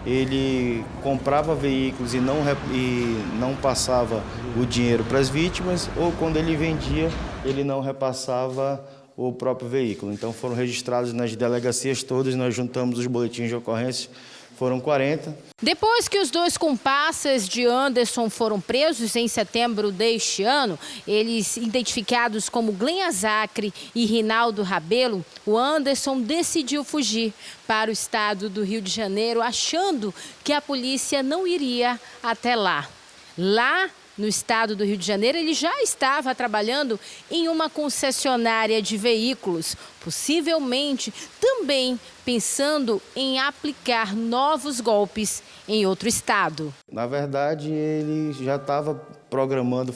Ele comprava veículos e não passava o dinheiro para as vítimas, ou quando ele vendia, ele não repassava o próprio veículo. Então foram registrados nas delegacias todas, nós juntamos os boletins de ocorrência, foram 40. Depois que os dois comparsas de Anderson foram presos em setembro deste ano, eles identificados como Glenn Zacri e Rinaldo Rabelo, o Anderson decidiu fugir para o estado do Rio de Janeiro, achando que a polícia não iria até lá. Lá no estado do Rio de Janeiro, ele já estava trabalhando em uma concessionária de veículos, possivelmente também pensando em aplicar novos golpes em outro estado. Na verdade, ele já estava programando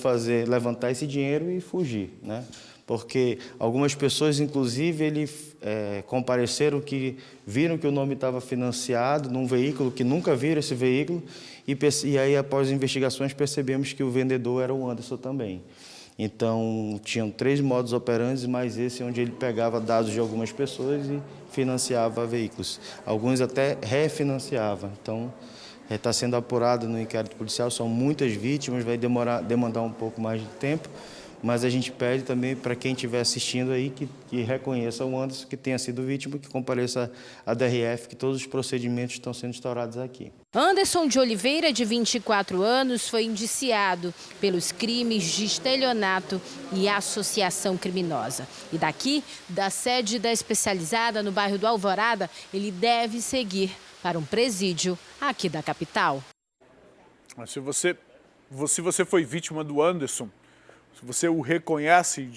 levantar esse dinheiro e fugir, né? Porque algumas pessoas, inclusive, compareceram que viram que o nome estava financiado num veículo, que nunca viram esse veículo, e aí, após investigações, percebemos que o vendedor era o Anderson também. Então, tinham 3 modus operandi, mais esse onde ele pegava dados de algumas pessoas e financiava veículos. Alguns até refinanciava. Então, está sendo apurado no inquérito policial, são muitas vítimas, vai demandar um pouco mais de tempo, mas a gente pede também para quem estiver assistindo aí que reconheça o Anderson, que tenha sido vítima, que compareça à DRF, que todos os procedimentos estão sendo instaurados aqui. Anderson de Oliveira, de 24 anos, foi indiciado pelos crimes de estelionato e associação criminosa. E daqui, da sede da Especializada no bairro do Alvorada, ele deve seguir para um presídio aqui da capital. Se você foi vítima do Anderson, se você o reconhece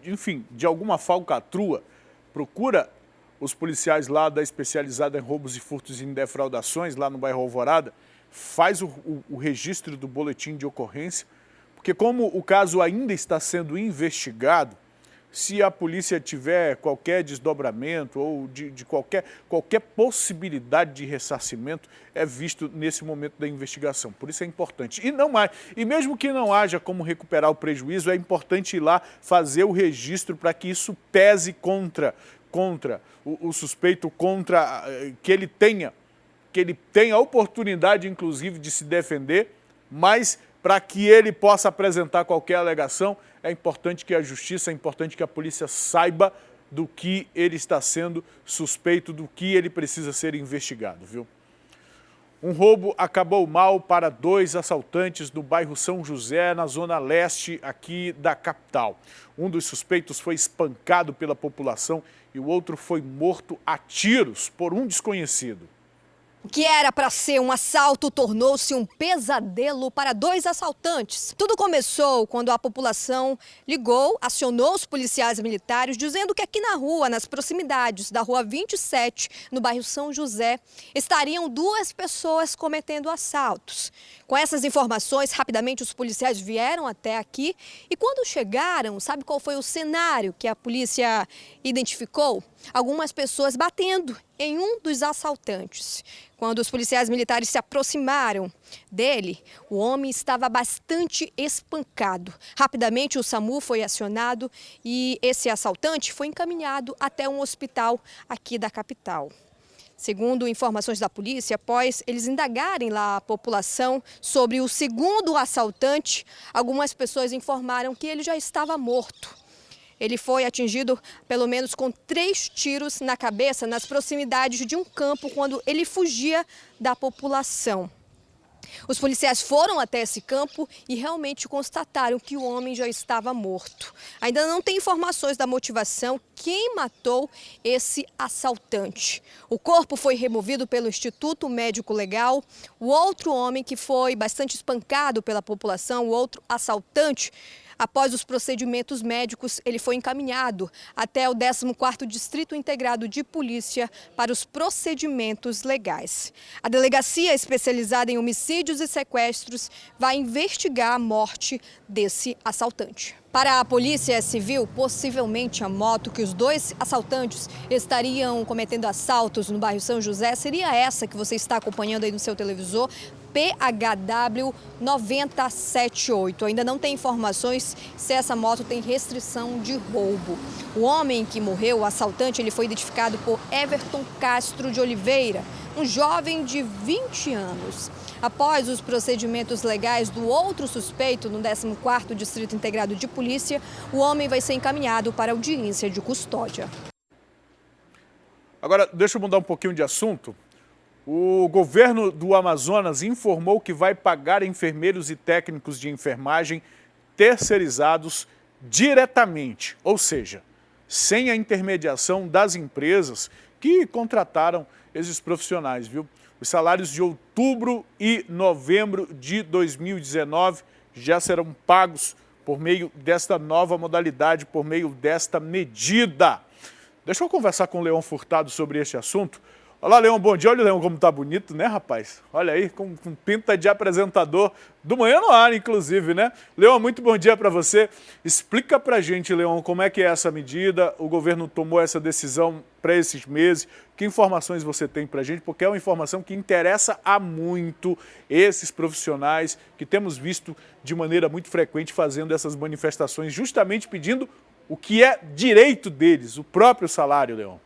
enfim, de alguma falcatrua, procura os policiais lá da Especializada em Roubos e Furtos e Defraudações, lá no bairro Alvorada, faz o registro do boletim de ocorrência, porque como o caso ainda está sendo investigado, se a polícia tiver qualquer desdobramento ou de qualquer possibilidade de ressarcimento, é visto nesse momento da investigação. Por isso é importante. E mesmo que não haja como recuperar o prejuízo, é importante ir lá fazer o registro para que isso pese contra o suspeito, contra que ele tenha a oportunidade, inclusive, de se defender, mas para que ele possa apresentar qualquer alegação, é importante que a justiça, é importante que a polícia saiba do que ele está sendo suspeito, do que ele precisa ser investigado, viu? Um roubo acabou mal para 2 assaltantes no bairro São José, na zona leste aqui da capital. Um dos suspeitos foi espancado pela população e o outro foi morto a tiros por um desconhecido. O que era para ser um assalto tornou-se um pesadelo para 2 assaltantes. Tudo começou quando a população acionou os policiais militares, dizendo que aqui na rua, nas proximidades da rua 27, no bairro São José, estariam 2 pessoas cometendo assaltos. Com essas informações, rapidamente os policiais vieram até aqui e quando chegaram, sabe qual foi o cenário que a polícia identificou? Algumas pessoas batendo em um dos assaltantes. Quando os policiais militares se aproximaram dele, o homem estava bastante espancado. Rapidamente o SAMU foi acionado e esse assaltante foi encaminhado até um hospital aqui da capital. Segundo informações da polícia, após eles indagarem lá a população sobre o segundo assaltante, algumas pessoas informaram que ele já estava morto. Ele foi atingido pelo menos com 3 tiros na cabeça nas proximidades de um campo quando ele fugia da população. Os policiais foram até esse campo e realmente constataram que o homem já estava morto. Ainda não tem informações da motivação, quem matou esse assaltante. O corpo foi removido pelo Instituto Médico Legal. O outro homem que foi bastante espancado pela população, o outro assaltante, após os procedimentos médicos, ele foi encaminhado até o 14º Distrito Integrado de Polícia para os procedimentos legais. A delegacia especializada em homicídios e sequestros vai investigar a morte desse assaltante. Para a Polícia Civil, possivelmente a moto que os dois assaltantes estariam cometendo assaltos no bairro São José seria essa que você está acompanhando aí no seu televisor, PHW 9078. Ainda não tem informações se essa moto tem restrição de roubo. O homem que morreu, o assaltante, ele foi identificado por Everton Castro de Oliveira, um jovem de 20 anos. Após os procedimentos legais do outro suspeito no 14º Distrito Integrado de Polícia, o homem vai ser encaminhado para audiência de custódia. Agora, deixa eu mudar um pouquinho de assunto. O governo do Amazonas informou que vai pagar enfermeiros e técnicos de enfermagem terceirizados diretamente, ou seja, sem a intermediação das empresas que contrataram esses profissionais, viu? Os salários de outubro e novembro de 2019 já serão pagos por meio desta nova modalidade, por meio desta medida. Deixa eu conversar com o Leon Furtado sobre este assunto. Olá, Leon, bom dia. Olha o Leon como tá bonito, né, rapaz? Olha aí, com pinta de apresentador do Manhã no Ar, inclusive, né? Leon, muito bom dia para você. Explica pra gente, Leon, como é que é essa medida, o governo tomou essa decisão para esses meses, que informações você tem pra gente, porque é uma informação que interessa a muito esses profissionais que temos visto de maneira muito frequente fazendo essas manifestações, justamente pedindo o que é direito deles, o próprio salário, Leon.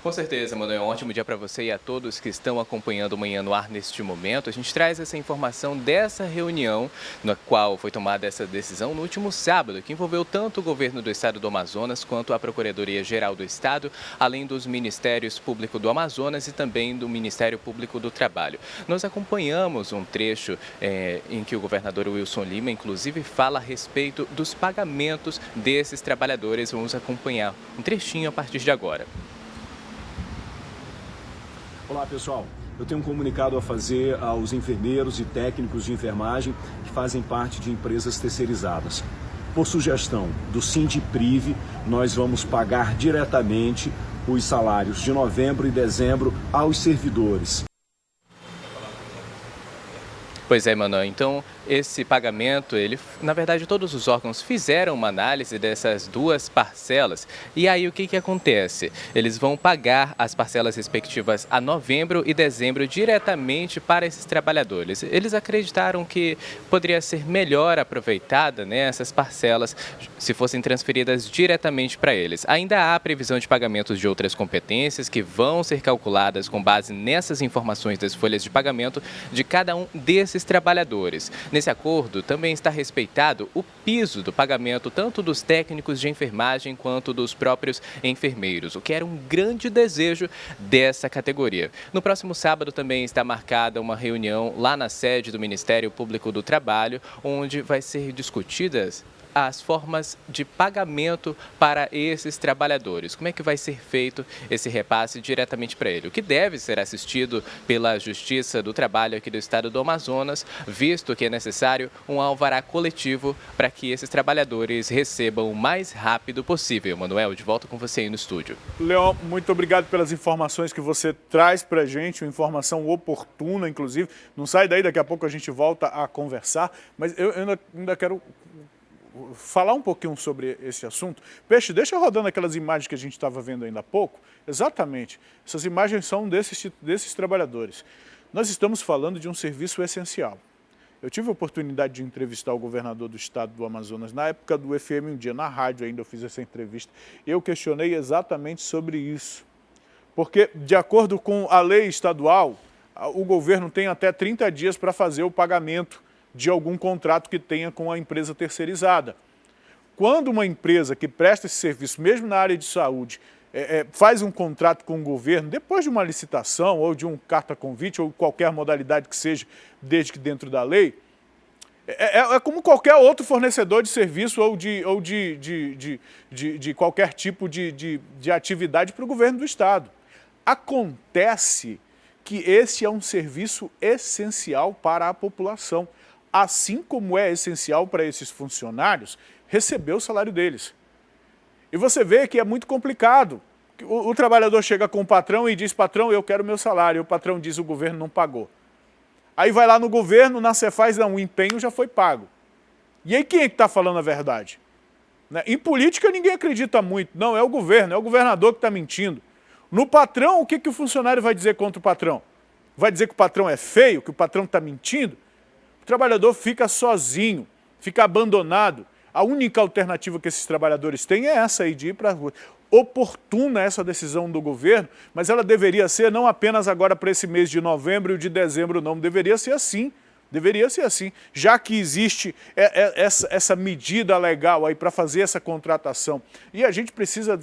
Com certeza, Manuel. Um ótimo dia para você e a todos que estão acompanhando o Manhã no Ar neste momento. A gente traz essa informação dessa reunião na qual foi tomada essa decisão no último sábado, que envolveu tanto o governo do estado do Amazonas quanto a Procuradoria-Geral do Estado, além dos Ministérios Público do Amazonas e também do Ministério Público do Trabalho. Nós acompanhamos um trecho em que o governador Wilson Lima, inclusive, fala a respeito dos pagamentos desses trabalhadores. Vamos acompanhar um trechinho a partir de agora. Olá, pessoal. Eu tenho um comunicado a fazer aos enfermeiros e técnicos de enfermagem que fazem parte de empresas terceirizadas. Por sugestão do Sindiprive, nós vamos pagar diretamente os salários de novembro e dezembro aos servidores. Pois é, Manuel. Então, esse pagamento, na verdade, todos os órgãos fizeram uma análise dessas duas parcelas. E aí, o que acontece? Eles vão pagar as parcelas respectivas a novembro e dezembro diretamente para esses trabalhadores. Eles acreditaram que poderia ser melhor aproveitada, né, essas parcelas se fossem transferidas diretamente para eles. Ainda há previsão de pagamentos de outras competências que vão ser calculadas com base nessas informações das folhas de pagamento de cada um desses trabalhadores. Nesse acordo também está respeitado o piso do pagamento tanto dos técnicos de enfermagem quanto dos próprios enfermeiros, o que era um grande desejo dessa categoria. No próximo sábado também está marcada uma reunião lá na sede do Ministério Público do Trabalho, onde vai ser discutidas as formas de pagamento para esses trabalhadores. Como é que vai ser feito esse repasse diretamente para ele? O que deve ser assistido pela Justiça do Trabalho aqui do estado do Amazonas, visto que é necessário um alvará coletivo para que esses trabalhadores recebam o mais rápido possível. Manuel, de volta com você aí no estúdio. Leon, muito obrigado pelas informações que você traz para a gente, uma informação oportuna, inclusive. Não sai daí, daqui a pouco a gente volta a conversar, mas eu ainda quero falar um pouquinho sobre esse assunto. Peixe, deixa rodando aquelas imagens que a gente estava vendo ainda há pouco. Exatamente, essas imagens são desses trabalhadores. Nós estamos falando de um serviço essencial. Eu tive a oportunidade de entrevistar o governador do estado do Amazonas, na época do FM um dia, na rádio ainda eu fiz essa entrevista. Eu questionei exatamente sobre isso. Porque, de acordo com a lei estadual, o governo tem até 30 dias para fazer o pagamento de algum contrato que tenha com a empresa terceirizada. Quando uma empresa que presta esse serviço, mesmo na área de saúde, faz um contrato com o governo, depois de uma licitação ou de um carta-convite ou qualquer modalidade que seja, desde que dentro da lei, é como qualquer outro fornecedor de serviço ou de qualquer tipo de atividade para o governo do Estado. Acontece que esse é um serviço essencial para a população, assim como é essencial para esses funcionários receber o salário deles. E você vê que é muito complicado. O trabalhador chega com o patrão e diz, patrão, eu quero meu salário. E o patrão diz, o governo não pagou. Aí vai lá no governo, na Cefaz, não, o empenho já foi pago. E aí quem é que está falando a verdade? Né? Em política ninguém acredita muito. Não, é o governo, é o governador que está mentindo. No patrão, o que o funcionário vai dizer contra o patrão? Vai dizer que o patrão é feio, que o patrão está mentindo? O trabalhador fica sozinho, fica abandonado. A única alternativa que esses trabalhadores têm é essa aí, de ir para a rua. Oportuna essa decisão do governo, mas ela deveria ser não apenas agora para esse mês de novembro e de dezembro, não. Deveria ser assim. Deveria ser assim. Já que existe essa medida legal aí para fazer essa contratação. E a gente precisa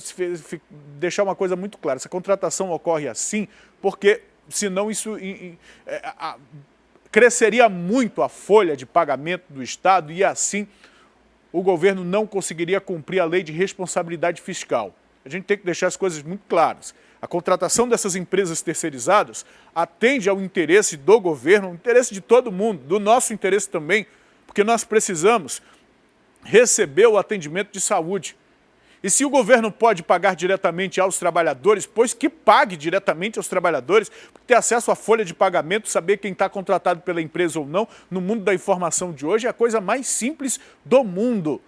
deixar uma coisa muito clara. Essa contratação ocorre assim porque, senão isso cresceria muito a folha de pagamento do Estado e assim o governo não conseguiria cumprir a lei de responsabilidade fiscal. A gente tem que deixar as coisas muito claras. A contratação dessas empresas terceirizadas atende ao interesse do governo, ao interesse de todo mundo, do nosso interesse também, porque nós precisamos receber o atendimento de saúde. E se o governo pode pagar diretamente aos trabalhadores, pois que pague diretamente aos trabalhadores, ter acesso à folha de pagamento, saber quem está contratado pela empresa ou não, no mundo da informação de hoje, é a coisa mais simples do mundo.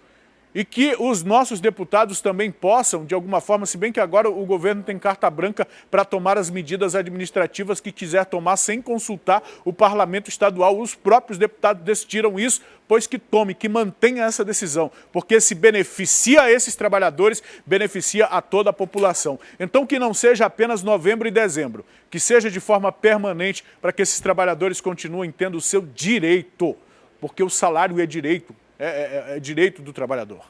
E que os nossos deputados também possam, de alguma forma, se bem que agora o governo tem carta branca para tomar as medidas administrativas que quiser tomar sem consultar o parlamento estadual. Os próprios deputados decidiram isso, pois que tome, que mantenha essa decisão, porque se beneficia esses trabalhadores, beneficia a toda a população. Então que não seja apenas novembro e dezembro, que seja de forma permanente para que esses trabalhadores continuem tendo o seu direito, porque o salário é direito. É direito do trabalhador.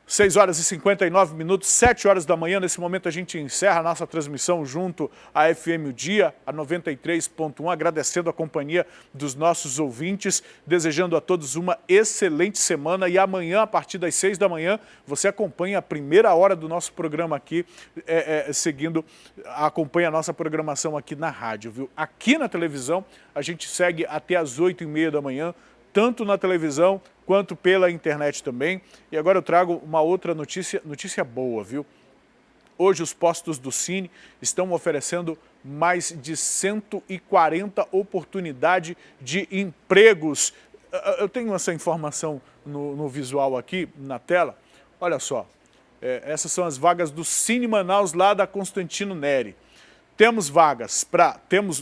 6 horas e 59 minutos, 7 horas da manhã. Nesse momento a gente encerra a nossa transmissão junto à FM O Dia, a 93.1, agradecendo a companhia dos nossos ouvintes, desejando a todos uma excelente semana e amanhã, a partir das 6 da manhã, você acompanha a primeira hora do nosso programa aqui, acompanha a nossa programação aqui na rádio, viu? Aqui na televisão, a gente segue até as 8h30 da manhã, tanto na televisão quanto pela internet também. E agora eu trago uma outra notícia boa, viu? Hoje os postos do Cine estão oferecendo mais de 140 oportunidades de empregos. Eu tenho essa informação no visual aqui, na tela. Olha só, essas são as vagas do Cine Manaus, lá da Constantino Neri.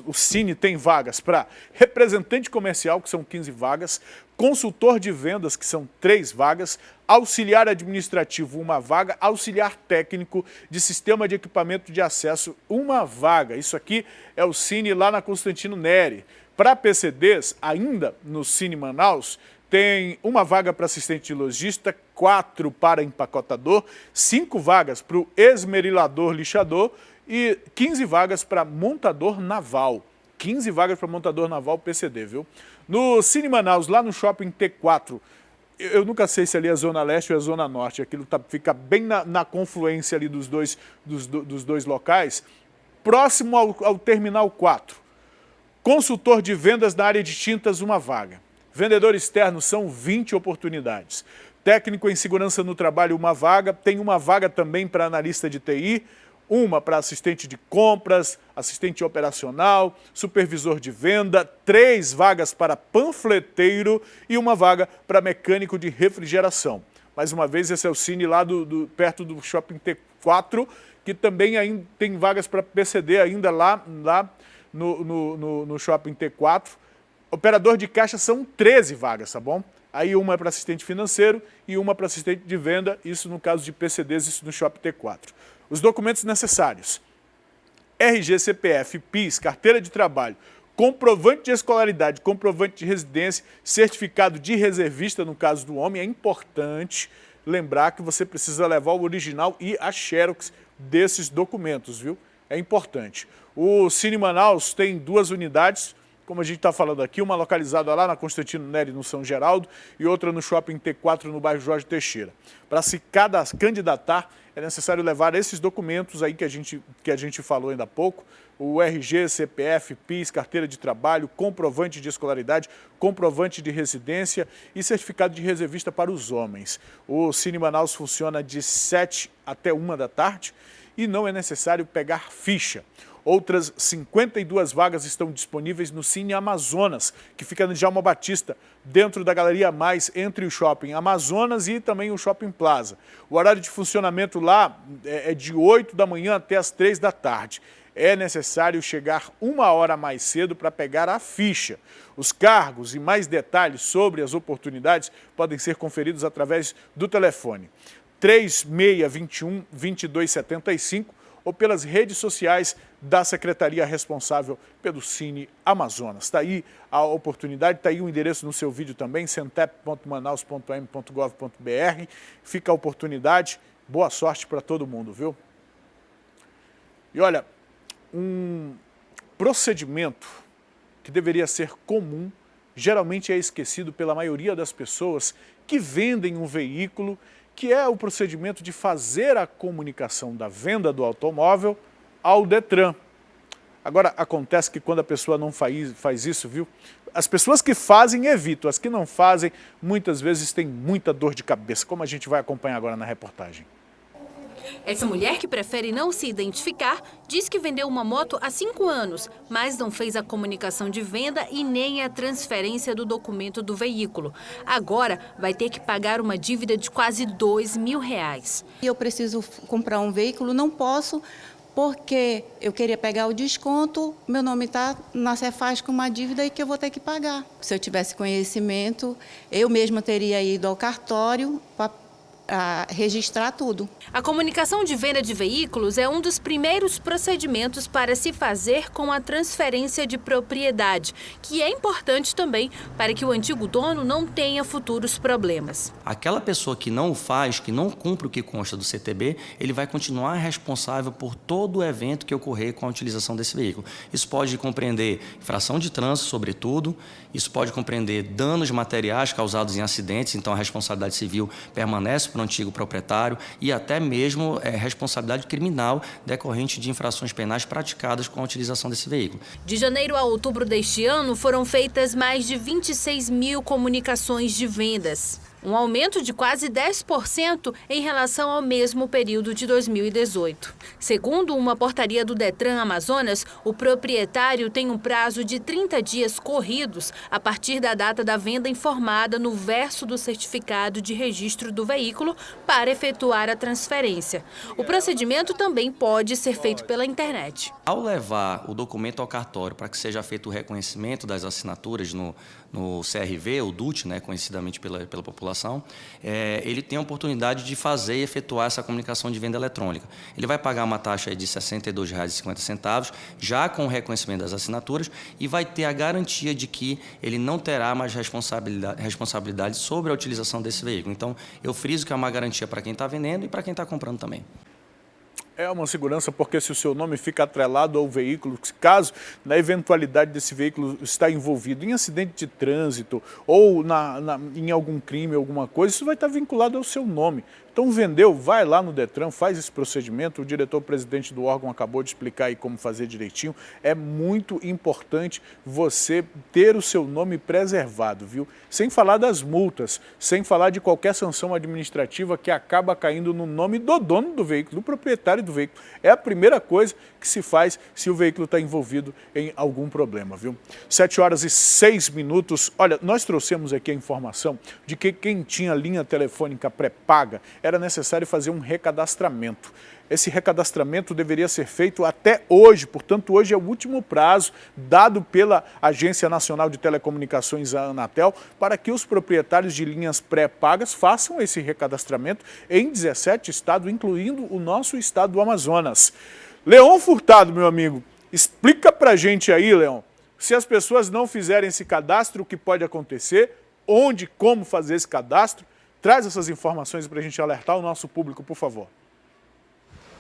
O Cine tem vagas para representante comercial, que são 15 vagas, consultor de vendas, que são 3 vagas, auxiliar administrativo, 1 vaga, auxiliar técnico de sistema de equipamento de acesso, 1 vaga. Isso aqui é o Cine lá na Constantino Neri. Para PCDs, ainda no Cine Manaus, tem 1 vaga para assistente de logista, 4 para empacotador, 5 vagas para o esmerilador lixador, e 15 vagas para montador naval. 15 vagas para montador naval PCD, viu? No Cine Manaus, lá no Shopping T4, eu nunca sei se ali é a Zona Leste ou a Zona Norte, aquilo fica bem na confluência ali dos dois locais, próximo ao Terminal 4. Consultor de vendas na área de tintas, 1 vaga. Vendedor externo, são 20 oportunidades. Técnico em segurança no trabalho, 1 vaga. Tem 1 vaga também para analista de TI, 1 para assistente de compras, assistente operacional, supervisor de venda, 3 vagas para panfleteiro e 1 vaga para mecânico de refrigeração. Mais uma vez, esse é o Cine lá perto do Shopping T4, que também ainda tem vagas para PCD ainda lá no Shopping T4. Operador de caixa são 13 vagas, tá bom? Aí 1 é para assistente financeiro e 1 para assistente de venda, isso no caso de PCDs, isso no Shopping T4. Os documentos necessários: RG, CPF, PIS, carteira de trabalho, comprovante de escolaridade, comprovante de residência, certificado de reservista, no caso do homem, é importante, lembrar que você precisa levar o original e a xerox desses documentos, viu? É importante. O Cine Manaus tem 2 unidades, como a gente está falando aqui, uma localizada lá na Constantino Neri, no São Geraldo, e outra no Shopping T4, no bairro Jorge Teixeira. Para se candidatar, é necessário levar esses documentos aí que a gente falou ainda há pouco, o RG, CPF, PIS, carteira de trabalho, comprovante de escolaridade, comprovante de residência e certificado de reservista para os homens. O Cine Manaus funciona de 7 até 1 da tarde e não é necessário pegar ficha. Outras 52 vagas estão disponíveis no Cine Amazonas, que fica no Djalma Batista, dentro da Galeria Mais, entre o Shopping Amazonas e também o Shopping Plaza. O horário de funcionamento lá é de 8 da manhã até as 3 da tarde. É necessário chegar 1 hora mais cedo para pegar a ficha. Os cargos e mais detalhes sobre as oportunidades podem ser conferidos através do telefone 3621-2275 ou pelas redes sociais da Secretaria responsável pelo Cine Amazonas. Está aí a oportunidade, está aí o endereço no seu vídeo também, centep.manaus.am.gov.br. Fica a oportunidade, boa sorte para todo mundo, viu? E olha, um procedimento que deveria ser comum, geralmente é esquecido pela maioria das pessoas que vendem um veículo, que é o procedimento de fazer a comunicação da venda do automóvel ao Detran. Agora, acontece que quando a pessoa não faz isso, viu? As pessoas que fazem evitam, as que não fazem, muitas vezes têm muita dor de cabeça, como a gente vai acompanhar agora na reportagem. Essa mulher, que prefere não se identificar, diz que vendeu uma moto há 5 anos, mas não fez a comunicação de venda e nem a transferência do documento do veículo. Agora vai ter que pagar uma dívida de quase R$2.000. Eu preciso comprar um veículo, não posso, porque eu queria pegar o desconto, meu nome está na Cefaz com uma dívida e que eu vou ter que pagar. Se eu tivesse conhecimento, eu mesma teria ido ao cartório para registrar tudo. A comunicação de venda de veículos é um dos primeiros procedimentos para se fazer com a transferência de propriedade, que é importante também para que o antigo dono não tenha futuros problemas. Aquela pessoa que não o faz, que não cumpre o que consta do CTB, ele vai continuar responsável por todo o evento que ocorrer com a utilização desse veículo. Isso pode compreender infração de trânsito, sobretudo, isso pode compreender danos materiais causados em acidentes, então a responsabilidade civil permanece para o antigo proprietário e até mesmo responsabilidade criminal decorrente de infrações penais praticadas com a utilização desse veículo. De janeiro a outubro deste ano, foram feitas mais de 26.000 comunicações de vendas. Um aumento de quase 10% em relação ao mesmo período de 2018. Segundo uma portaria do Detran Amazonas, o proprietário tem um prazo de 30 dias corridos a partir da data da venda informada no verso do certificado de registro do veículo para efetuar a transferência. O procedimento também pode ser feito pela internet. Ao levar o documento ao cartório para que seja feito o reconhecimento das assinaturas no CRV, ou DUT, né, conhecidamente pela população, ele tem a oportunidade de fazer e efetuar essa comunicação de venda eletrônica. Ele vai pagar uma taxa de R$ 62,50, já com o reconhecimento das assinaturas, e vai ter a garantia de que ele não terá mais responsabilidade sobre a utilização desse veículo. Então, eu friso que é uma garantia para quem está vendendo e para quem está comprando também. É uma segurança porque se o seu nome fica atrelado ao veículo, caso na eventualidade desse veículo estar envolvido em acidente de trânsito ou em algum crime, alguma coisa, isso vai estar vinculado ao seu nome. Então vendeu, vai lá no Detran, faz esse procedimento, o diretor-presidente do órgão acabou de explicar aí como fazer direitinho. É muito importante você ter o seu nome preservado, viu? Sem falar das multas, sem falar de qualquer sanção administrativa que acaba caindo no nome do dono do veículo, do proprietário do veículo. É a primeira coisa que se faz se o veículo está envolvido em algum problema, viu? 7h06. Olha, nós trouxemos aqui a informação de que quem tinha linha telefônica pré-paga era necessário fazer um recadastramento. Esse recadastramento deveria ser feito até hoje, portanto, hoje é o último prazo dado pela Agência Nacional de Telecomunicações, a Anatel, para que os proprietários de linhas pré-pagas façam esse recadastramento em 17 estados, incluindo o nosso estado do Amazonas. Leon Furtado, meu amigo, explica pra gente aí, Leon, se as pessoas não fizerem esse cadastro, o que pode acontecer, onde, como fazer esse cadastro. Traz essas informações para a gente alertar o nosso público, por favor.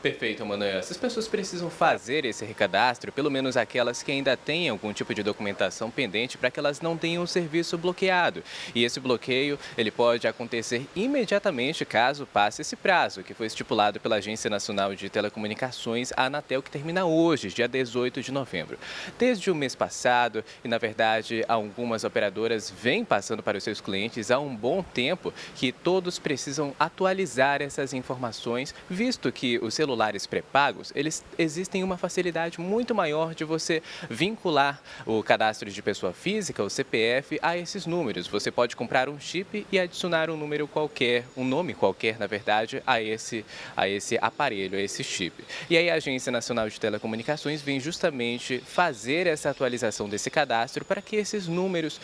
Perfeito, Manuel. Essas pessoas precisam fazer esse recadastro, pelo menos aquelas que ainda têm algum tipo de documentação pendente, para que elas não tenham o serviço bloqueado. E esse bloqueio, ele pode acontecer imediatamente caso passe esse prazo, que foi estipulado pela Agência Nacional de Telecomunicações, a Anatel, que termina hoje, dia 18 de novembro. Desde o mês passado, e na verdade algumas operadoras vêm passando para os seus clientes há um bom tempo, que todos precisam atualizar essas informações, visto que os celulares pré-pagos, eles existem uma facilidade muito maior de você vincular o cadastro de pessoa física, o CPF, a esses números. Você pode comprar um chip e adicionar um número qualquer, um nome qualquer, na verdade, a esse aparelho, a esse chip. E aí a Agência Nacional de Telecomunicações vem justamente fazer essa atualização desse cadastro para que esses números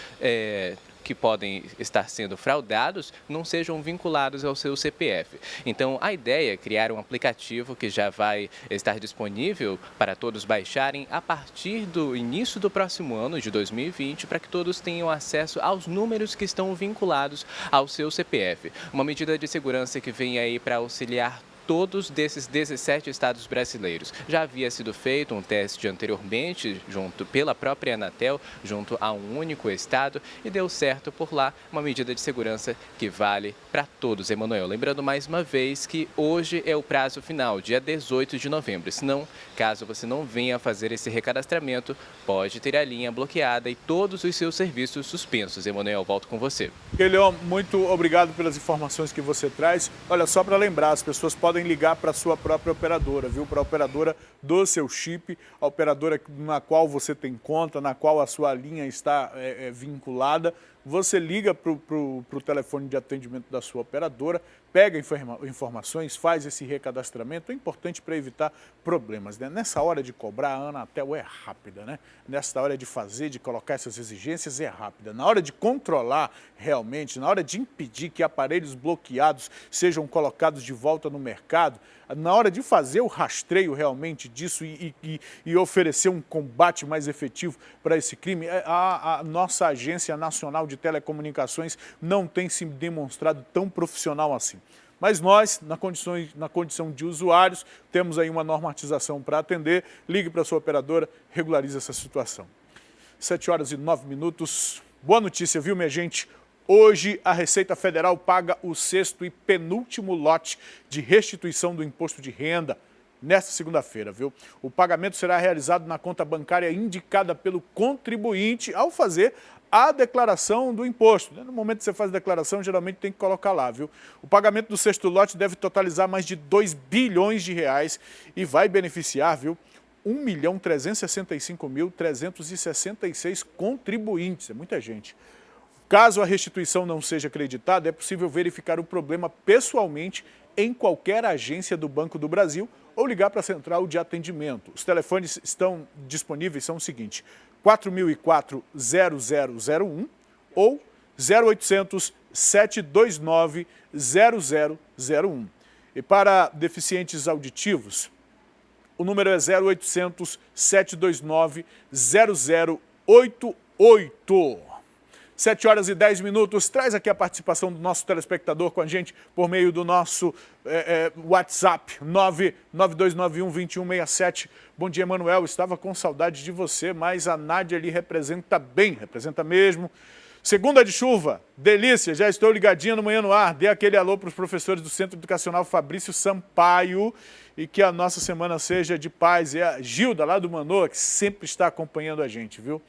que podem estar sendo fraudados não sejam vinculados ao seu CPF. Então, a ideia é criar um aplicativo que já vai estar disponível para todos baixarem a partir do início do próximo ano, de 2020, para que todos tenham acesso aos números que estão vinculados ao seu CPF. Uma medida de segurança que vem aí para auxiliar todos desses 17 estados brasileiros. Já havia sido feito um teste anteriormente, pela própria Anatel, junto a um único estado, e deu certo por lá, uma medida de segurança que vale para todos, Emanuel. Lembrando mais uma vez que hoje é o prazo final, dia 18 de novembro. Senão, caso você não venha fazer esse recadastramento, pode ter a linha bloqueada e todos os seus serviços suspensos. Emanuel, volto com você. Elion, muito obrigado pelas informações que você traz. Olha, só para lembrar, as pessoas podem ligar para a sua própria operadora, viu? Para a operadora do seu chip, a operadora na qual você tem conta, na qual a sua linha está vinculada. Você liga para o telefone de atendimento da sua operadora, pega informações, faz esse recadastramento. É importante para evitar problemas, né? Nessa hora de cobrar, a Anatel é rápida, né? Nessa hora de fazer, de colocar essas exigências, é rápida. Na hora de controlar realmente, na hora de impedir que aparelhos bloqueados sejam colocados de volta no mercado, na hora de fazer o rastreio realmente disso e oferecer um combate mais efetivo para esse crime, a nossa Agência Nacional de Telecomunicações não tem se demonstrado tão profissional assim. Mas nós, na condição de usuários, temos aí uma normatização para atender. Ligue para a sua operadora, regularize essa situação. 7h09. Boa notícia, viu, minha gente? Hoje, a Receita Federal paga o 6º e penúltimo lote de restituição do imposto de renda nesta segunda-feira, viu? O pagamento será realizado na conta bancária indicada pelo contribuinte ao fazer a declaração do imposto. No momento que você faz a declaração, geralmente tem que colocar lá, viu? O pagamento do 6º lote deve totalizar mais de 2 bilhões de reais e vai beneficiar, viu, 1.365.366 contribuintes. É muita gente. Caso a restituição não seja acreditada, é possível verificar o problema pessoalmente em qualquer agência do Banco do Brasil ou ligar para a central de atendimento. Os telefones estão disponíveis, são o seguinte: 4004-0001 ou 0800-729-0001. E para deficientes auditivos, o número é 0800-729-0088. 7h10. Traz aqui a participação do nosso telespectador com a gente por meio do nosso WhatsApp, 99291-2167. Bom dia, Emanuel. Estava com saudade de você, mas a Nádia ali representa bem, representa mesmo. Segunda de chuva, delícia, já estou ligadinha no Manhã no Ar. Dê aquele alô para os professores do Centro Educacional Fabrício Sampaio e que a nossa semana seja de paz. É a Gilda, lá do Manoa, que sempre está acompanhando a gente, viu?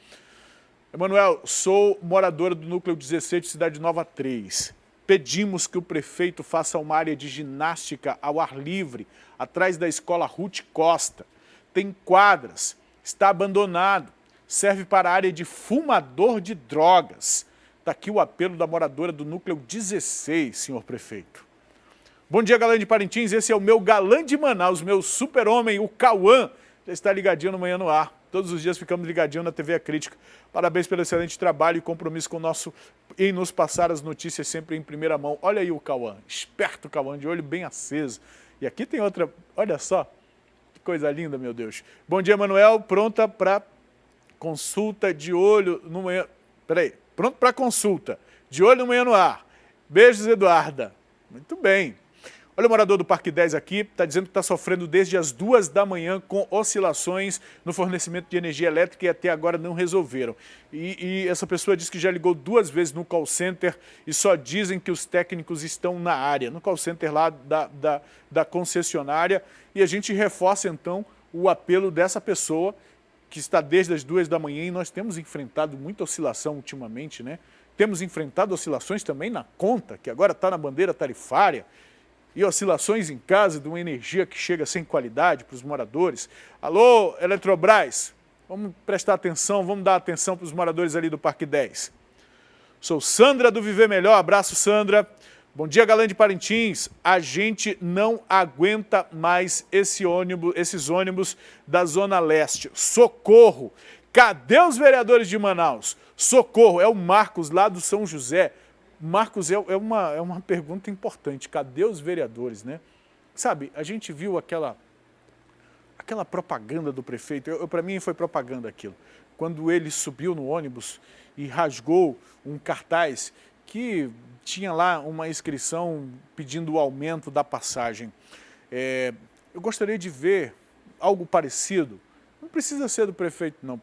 Emanuel, sou moradora do Núcleo 16 de Cidade Nova 3. Pedimos que o prefeito faça uma área de ginástica ao ar livre, atrás da escola Ruth Costa. Tem quadras, está abandonado, serve para a área de fumador de drogas. Está aqui o apelo da moradora do Núcleo 16, senhor prefeito. Bom dia, galã de Parintins, esse é o meu galã de Manaus, meu super-homem, o Cauã. Já está ligadinho no Manhã no Ar. Todos os dias ficamos ligadinhos na TV A Crítica. Parabéns pelo excelente trabalho e compromisso com o nosso em nos passar as notícias sempre em primeira mão. Olha aí o Cauã, esperto Cauã, de olho bem aceso. E aqui tem outra, olha só, que coisa linda, meu Deus. Bom dia, Manuel, pronta para consulta de olho no Manhã... Peraí, pronto para consulta, de olho no Manhã no Ar. Beijos, Eduarda. Muito bem. Olha o morador do Parque 10 aqui, está dizendo que está sofrendo desde as 2 da manhã com oscilações no fornecimento de energia elétrica e até agora não resolveram. E essa pessoa diz que já ligou 2 vezes no call center e só dizem que os técnicos estão na área, no call center lá da concessionária. E a gente reforça então o apelo dessa pessoa que está desde as 2 da manhã e nós temos enfrentado muita oscilação ultimamente, né? Temos enfrentado oscilações também na conta, que agora está na bandeira tarifária. E oscilações em casa de uma energia que chega sem qualidade para os moradores. Alô, Eletrobras, vamos prestar atenção, vamos dar atenção para os moradores ali do Parque 10. Sou Sandra do Viver Melhor, abraço Sandra. Bom dia, Galã de Parintins. A gente não aguenta mais esses ônibus da Zona Leste. Socorro! Cadê os vereadores de Manaus? Socorro, é o Marcos lá do São José. Marcos, é uma pergunta importante. Cadê os vereadores, né? Sabe, a gente viu aquela propaganda do prefeito. Para mim foi propaganda aquilo. Quando ele subiu no ônibus e rasgou um cartaz que tinha lá uma inscrição pedindo o aumento da passagem. Eu gostaria de ver algo parecido. Não precisa ser do prefeito, não.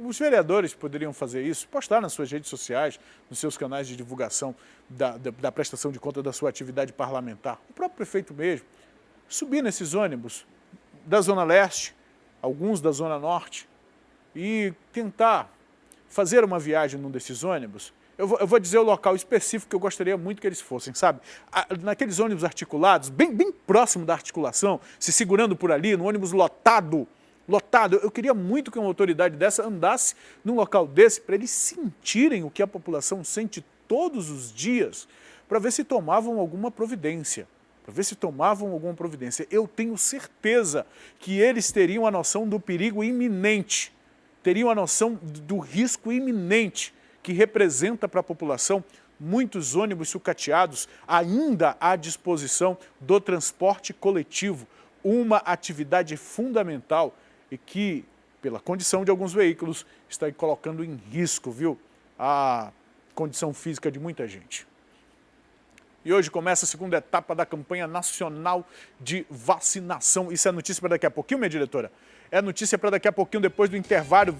Os vereadores poderiam fazer isso, postar nas suas redes sociais, nos seus canais de divulgação da prestação de conta da sua atividade parlamentar. O próprio prefeito mesmo, subir nesses ônibus da Zona Leste, alguns da Zona Norte, e tentar fazer uma viagem num desses ônibus. Eu vou dizer o local específico que eu gostaria muito que eles fossem, sabe? Naqueles ônibus articulados, bem próximo da articulação, se segurando por ali, no ônibus lotado. Eu queria muito que uma autoridade dessa andasse num local desse para eles sentirem o que a população sente todos os dias, para ver se tomavam alguma providência. Eu tenho certeza que eles teriam a noção do perigo iminente, teriam a noção do risco iminente que representa para a população muitos ônibus sucateados ainda à disposição do transporte coletivo, uma atividade fundamental e que, pela condição de alguns veículos, está colocando em risco, viu, a condição física de muita gente. E hoje começa a segunda etapa da campanha nacional de vacinação. Isso é notícia para daqui a pouquinho, minha diretora? É notícia para daqui a pouquinho, depois do intervalo,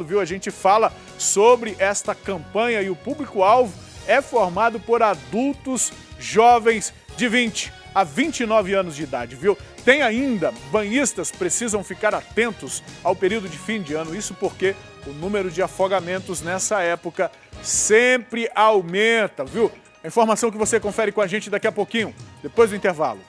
viu? A gente fala sobre esta campanha e o público-alvo é formado por adultos jovens de 20 a 29 anos de idade, viu? Tem ainda, banhistas precisam ficar atentos ao período de fim de ano, isso porque o número de afogamentos nessa época sempre aumenta, viu? A informação que você confere com a gente daqui a pouquinho, depois do intervalo.